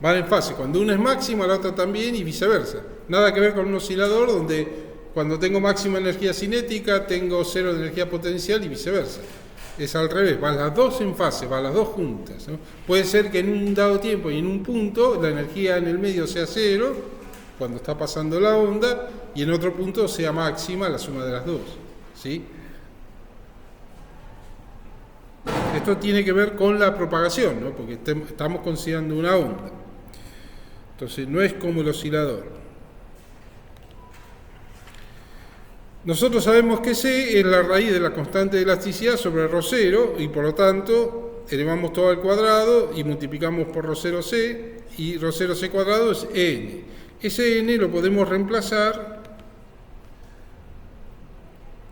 van en fase. Cuando una es máxima, la otra también y viceversa. Nada que ver con un oscilador donde cuando tengo máxima energía cinética tengo cero de energía potencial y viceversa. Es al revés, van las dos en fase, van las dos juntas, ¿no? Puede ser que en un dado tiempo y en un punto la energía en el medio sea cero, cuando está pasando la onda, y en otro punto sea máxima la suma de las dos, ¿sí? Esto tiene que ver con la propagación, ¿no? Porque estamos considerando una onda. Entonces no es como el oscilador. Nosotros sabemos que C es la raíz de la constante de elasticidad sobre ρ0 y por lo tanto elevamos todo al cuadrado y multiplicamos por ρ0c y ρ0c cuadrado es n. Ese n lo podemos reemplazar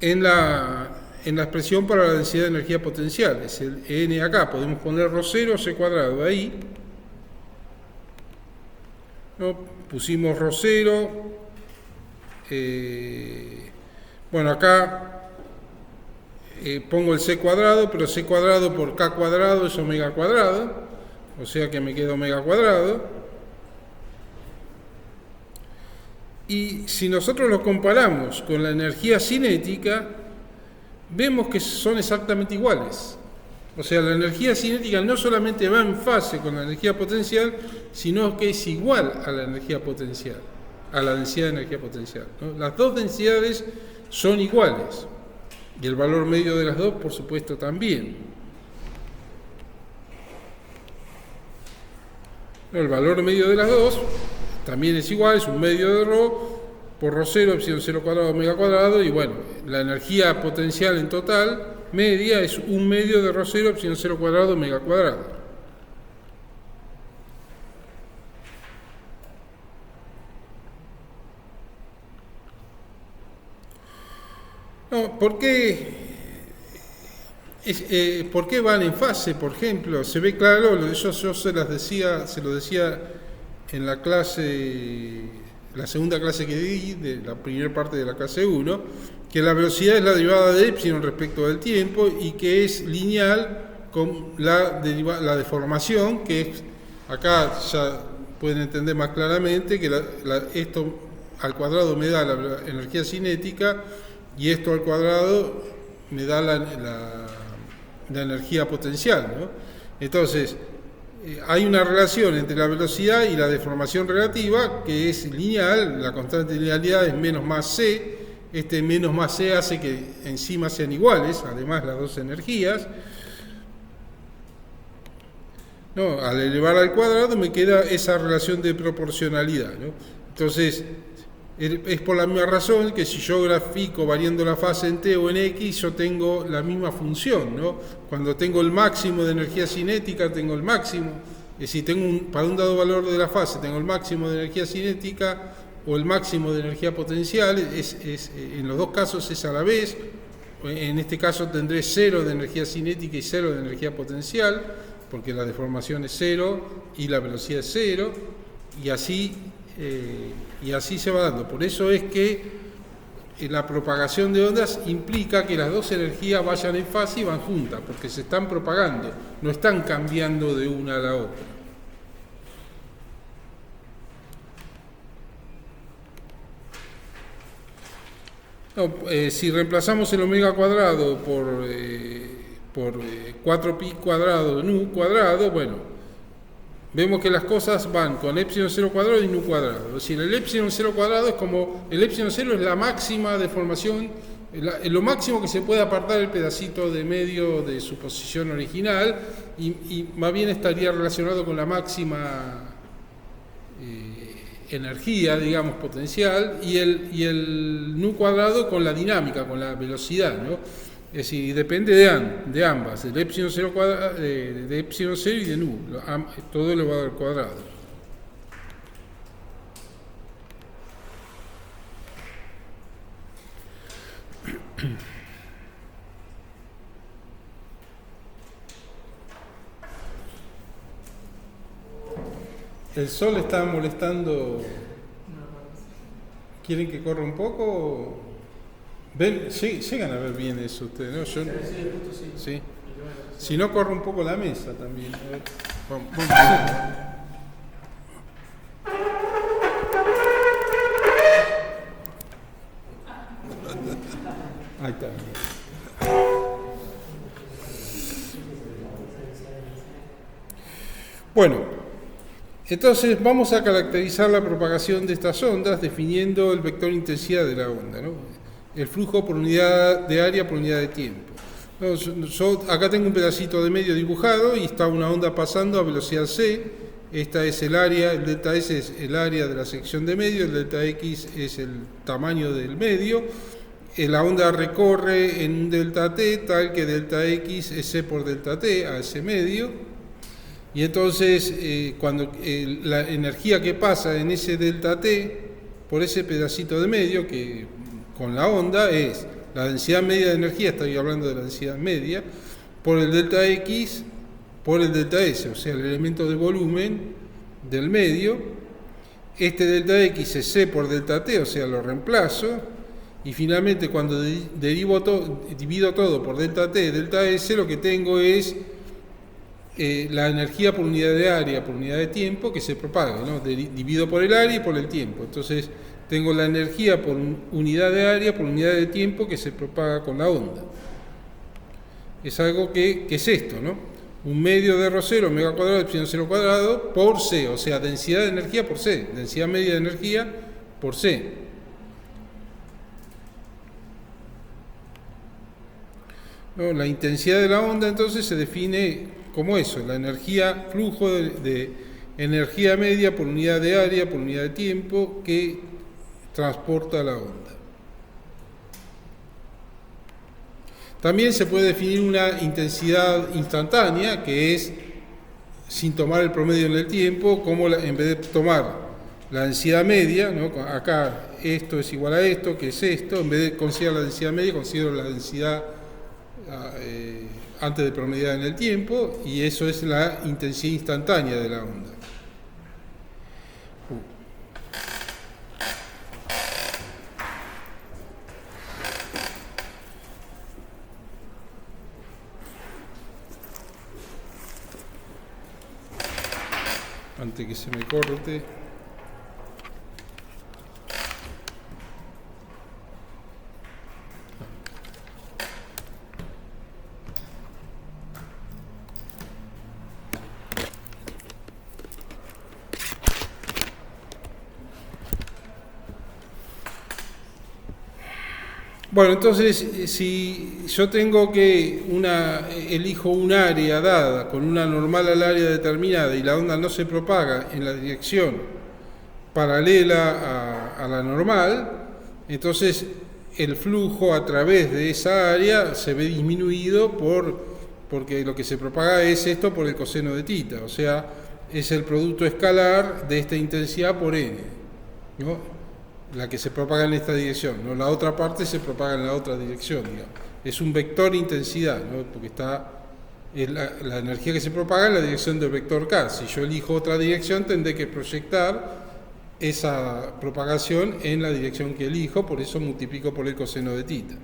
en la expresión para la densidad de energía potencial, es el n acá, podemos poner ρ0c cuadrado ahí, ¿no? Pusimos ρ0, bueno, acá pongo el c cuadrado, pero c cuadrado por k cuadrado es omega cuadrado, o sea que me queda omega cuadrado. Y si nosotros lo comparamos con la energía cinética, vemos que son exactamente iguales. O sea, la energía cinética no solamente va en fase con la energía potencial, sino que es igual a la energía potencial, a la densidad de energía potencial, ¿no? Las dos densidades son iguales, y el valor medio de las dos, por supuesto, también. El valor medio de las dos también es igual, es un medio de ρ por ρ0, epsilon 0 cuadrado, omega cuadrado, y bueno, la energía potencial en total, media, es un medio de ρ0, epsilon 0 cuadrado, omega cuadrado. No, ¿por qué van en fase, por ejemplo? Se ve claro, eso yo se lo decía en la clase, la segunda clase que di, de la primera parte de la clase 1, que la velocidad es la derivada de epsilon respecto del tiempo y que es lineal con la deformación, que es, acá ya pueden entender más claramente que esto al cuadrado me da la energía cinética y esto al cuadrado me da la energía potencial, ¿no? Entonces, hay una relación entre la velocidad y la deformación relativa que es lineal, la constante de linealidad es menos más c, este menos más c hace que encima sean iguales, además las dos energías, ¿no? Al elevar al cuadrado me queda esa relación de proporcionalidad, ¿no? Entonces, es por la misma razón que si yo grafico variando la fase en t o en x, yo tengo la misma función, ¿no? Cuando tengo el máximo de energía cinética, tengo el máximo, es decir, para un dado valor de la fase, tengo el máximo de energía cinética o el máximo de energía potencial, en los dos casos es a la vez, en este caso tendré 0 de energía cinética y 0 de energía potencial, porque la deformación es 0 y la velocidad es 0, y así se va dando. Por eso es que la propagación de ondas implica que las dos energías vayan en fase y van juntas, porque se están propagando, no están cambiando de una a la otra. No, si reemplazamos el omega cuadrado por 4pi cuadrado nu cuadrado, bueno, vemos que las cosas van con epsilon 0 cuadrado y nu cuadrado. Es decir, el epsilon 0 cuadrado es como, el epsilon 0 es la máxima deformación, lo máximo que se puede apartar el pedacito de medio de su posición original y más bien estaría relacionado con la máxima energía, digamos, potencial, y el nu cuadrado con la dinámica, con la velocidad, ¿no? Es decir, depende de ambas, del epsilon 0 de epsilon 0 y de nu, todo elevado al cuadrado. El sol está molestando. ¿Quieren que corra un poco? ¿Ven? Sí, llegan a ver bien eso ustedes, ¿no? Yo, sí. Si no, corro un poco la mesa también. A ver, vamos a hacer. Ahí está. Bueno, entonces vamos a caracterizar la propagación de estas ondas definiendo el vector intensidad de la onda, ¿no? El flujo por unidad de área por unidad de tiempo. No, yo acá tengo un pedacito de medio dibujado y está una onda pasando a velocidad c. Esta es el área, el delta S es el área de la sección de medio, el delta X es el tamaño del medio. La onda recorre en un delta t tal que delta X es c por delta t a ese medio. Y entonces cuando la energía que pasa en ese delta t por ese pedacito de medio que con la onda es la densidad media de energía, estoy hablando de la densidad media, por el delta X por el delta S, o sea, el elemento de volumen del medio. Este delta X es C por delta T, o sea, lo reemplazo. Y finalmente, cuando divido todo por delta T, delta S, lo que tengo es la energía por unidad de área, por unidad de tiempo, que se propaga, ¿no? Divido por el área y por el tiempo. Entonces, tengo la energía por unidad de área, por unidad de tiempo, que se propaga con la onda. Es algo que es esto, ¿no? Un medio de ρ0 omega cuadrado epsilon 0 cuadrado por C, o sea, densidad de energía por C, densidad media de energía por C. No, la intensidad de la onda entonces se define como eso, la energía, flujo de energía media por unidad de área, por unidad de tiempo que transporta la onda. También se puede definir una intensidad instantánea, que es sin tomar el promedio en el tiempo, como en vez de tomar la densidad media, ¿no? Acá esto es igual a esto, que es esto, en vez de considerar la densidad media, considero la densidad antes de promediar en el tiempo, y eso es la intensidad instantánea de la onda. Antes que se me corte. Bueno, entonces, si yo tengo que elijo un área dada con una normal al área determinada y la onda no se propaga en la dirección paralela a la normal, entonces el flujo a través de esa área se ve disminuido porque lo que se propaga es esto por el coseno de θ, o sea, es el producto escalar de esta intensidad por n, ¿no? La que se propaga en esta dirección, ¿no? La otra parte se propaga en la otra dirección, digamos. Es un vector intensidad, ¿no? Porque está la energía que se propaga en la dirección del vector k. Si yo elijo otra dirección, tendré que proyectar esa propagación en la dirección que elijo, por eso multiplico por el coseno de θ.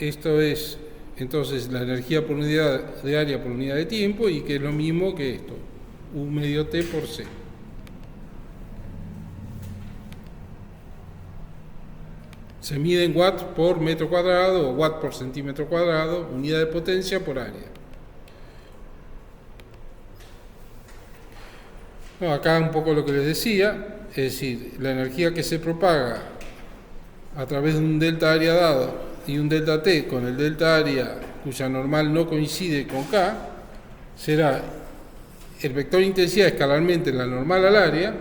Esto es entonces la energía por unidad de área por unidad de tiempo, y que es lo mismo que esto, U medio T por C. Se mide en watts por metro cuadrado o watt por centímetro cuadrado, unidad de potencia por área. No, acá un poco lo que les decía, es decir, la energía que se propaga a través de un delta área dado y un delta T con el delta área cuya normal no coincide con K, será el vector intensidad escalarmente en la normal al área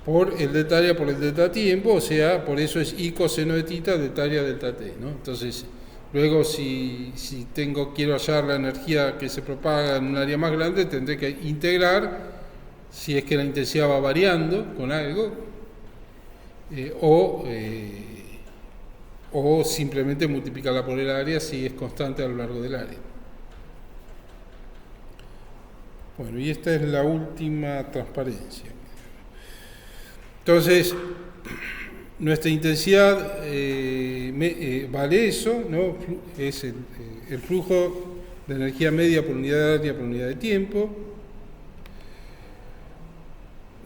por el delta área por el delta tiempo, o sea, por eso es I coseno de θ delta área delta T, ¿no? Entonces, luego si quiero hallar la energía que se propaga en un área más grande, tendré que integrar si es que la intensidad va variando con algo, o simplemente multiplicarla por el área si es constante a lo largo del área. Bueno, y esta es la última transparencia. Entonces, nuestra intensidad vale eso, ¿no? Es el flujo de energía media por unidad de área por unidad de tiempo.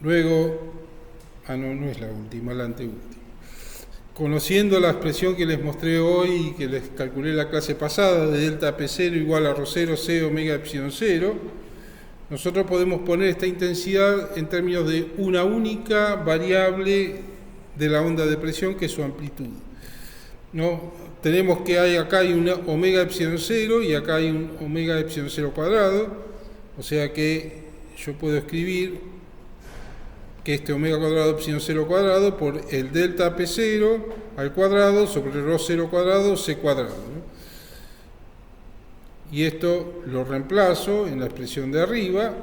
Luego, no es la última, la anteúltima. Conociendo la expresión que les mostré hoy y que les calculé en la clase pasada de delta P0 igual a ρ0 C omega epsilon 0, nosotros podemos poner esta intensidad en términos de una única variable de la onda de presión, que es su amplitud, ¿no? Tenemos que acá hay una omega epsilon 0 y acá hay un omega epsilon 0 cuadrado, o sea que yo puedo escribir que este omega cuadrado epsilon 0 cuadrado por el delta P0 al cuadrado sobre ρ0 cuadrado C cuadrado, ¿no? Y esto lo reemplazo en la expresión de arriba.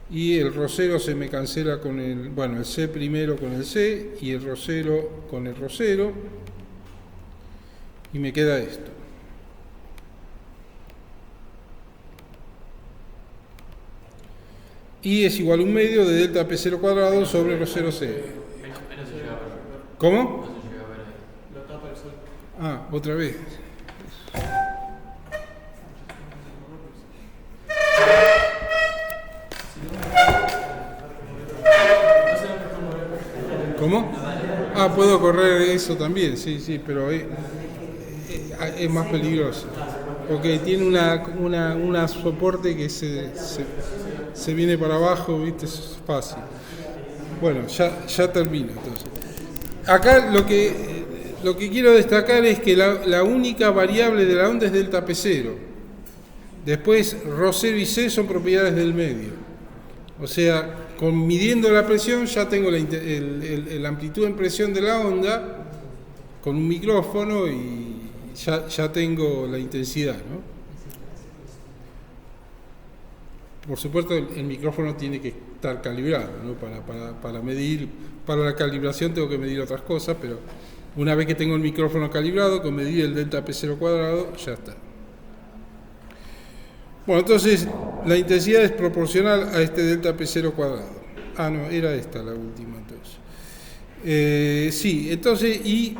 Y el ρ0 se me cancela con el C primero con el C y el ρ0 con el ρ0. Y me queda esto. Y es igual a un medio de delta P0 cuadrado sobre ρ0C. ¿Cómo? Ah, otra vez. ¿Cómo? Ah, puedo correr eso también, sí, pero es más peligroso. Porque tiene una soporte que se viene para abajo, ¿viste? Es fácil. Bueno, ya termino entonces. Acá lo que quiero destacar es que la única variable de la onda es delta P0. Después ρ0 y C son propiedades del medio. O sea, midiendo la presión ya tengo la amplitud en presión de la onda con un micrófono y ya tengo la intensidad, ¿no? Por supuesto, el micrófono tiene que estar calibrado, ¿no? Para medir, para la calibración tengo que medir otras cosas, pero una vez que tengo el micrófono calibrado, con medir el delta P0 cuadrado, ya está. Bueno, entonces la intensidad es proporcional a este delta P0 cuadrado. Ah, no, era esta la última entonces. Sí, entonces, y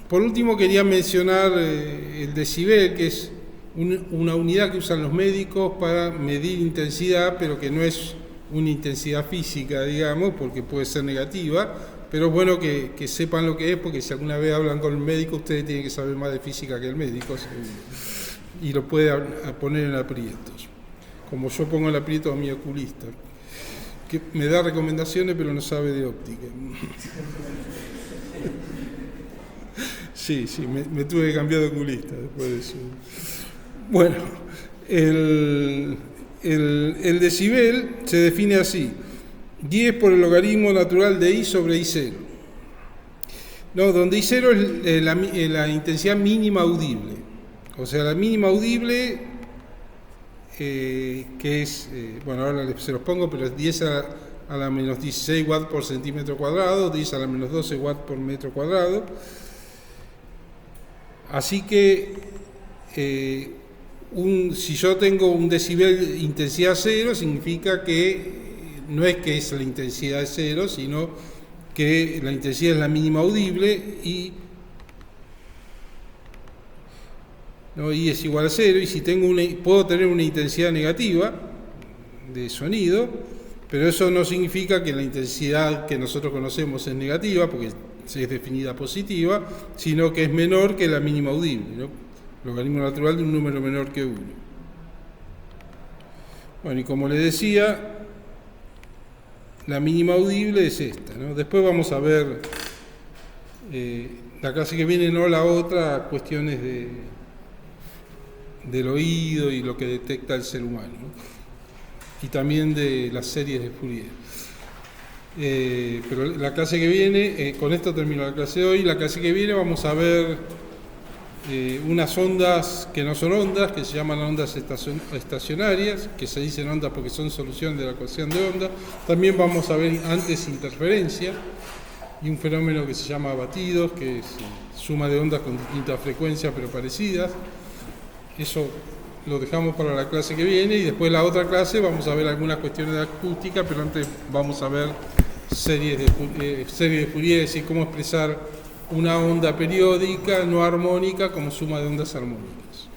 por último quería mencionar el decibel, que es una unidad que usan los médicos para medir intensidad, pero que no es una intensidad física, digamos, porque puede ser negativa, pero es bueno que sepan lo que es, porque si alguna vez hablan con el médico, ustedes tienen que saber más de física que el médico, y lo puede poner en aprietos, como yo pongo en aprietos a mi oculista, que me da recomendaciones pero no sabe de óptica. Sí, me tuve que cambiar de oculista después de eso. Bueno, el decibel se define así: 10 por el logaritmo natural de I sobre I0. No, donde I0 es la intensidad mínima audible. O sea, la mínima audible, que es, bueno, ahora se los pongo, pero es 10 a la menos 16 watts por centímetro cuadrado, 10 a la menos 12 watts por metro cuadrado. Así que si yo tengo un decibel intensidad cero, significa que no es que es la intensidad cero, sino que la intensidad es la mínima audible y es igual a cero. Y si puedo tener una intensidad negativa de sonido, pero eso no significa que la intensidad que nosotros conocemos es negativa, porque es definida positiva, sino que es menor que la mínima audible, ¿no? Logaritmo natural de un número menor que 1. Bueno, y como les decía, la mínima audible es esta, ¿no? Después vamos a ver, la clase que viene, no la otra, cuestiones del oído y lo que detecta el ser humano, ¿no? Y también de las series de Fourier. Pero la clase que viene, con esto termino la clase de hoy, la clase que viene vamos a ver unas ondas que no son ondas, que se llaman ondas estacionarias, que se dicen ondas porque son solución de la ecuación de onda. También vamos a ver antes interferencia, y un fenómeno que se llama batidos, que es suma de ondas con distintas frecuencias pero parecidas. Eso lo dejamos para la clase que viene, y después la otra clase vamos a ver algunas cuestiones de acústica, pero antes vamos a ver series de Fourier, es decir, cómo expresar una onda periódica no armónica como suma de ondas armónicas.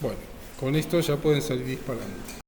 Bueno, con esto ya pueden salir disparando.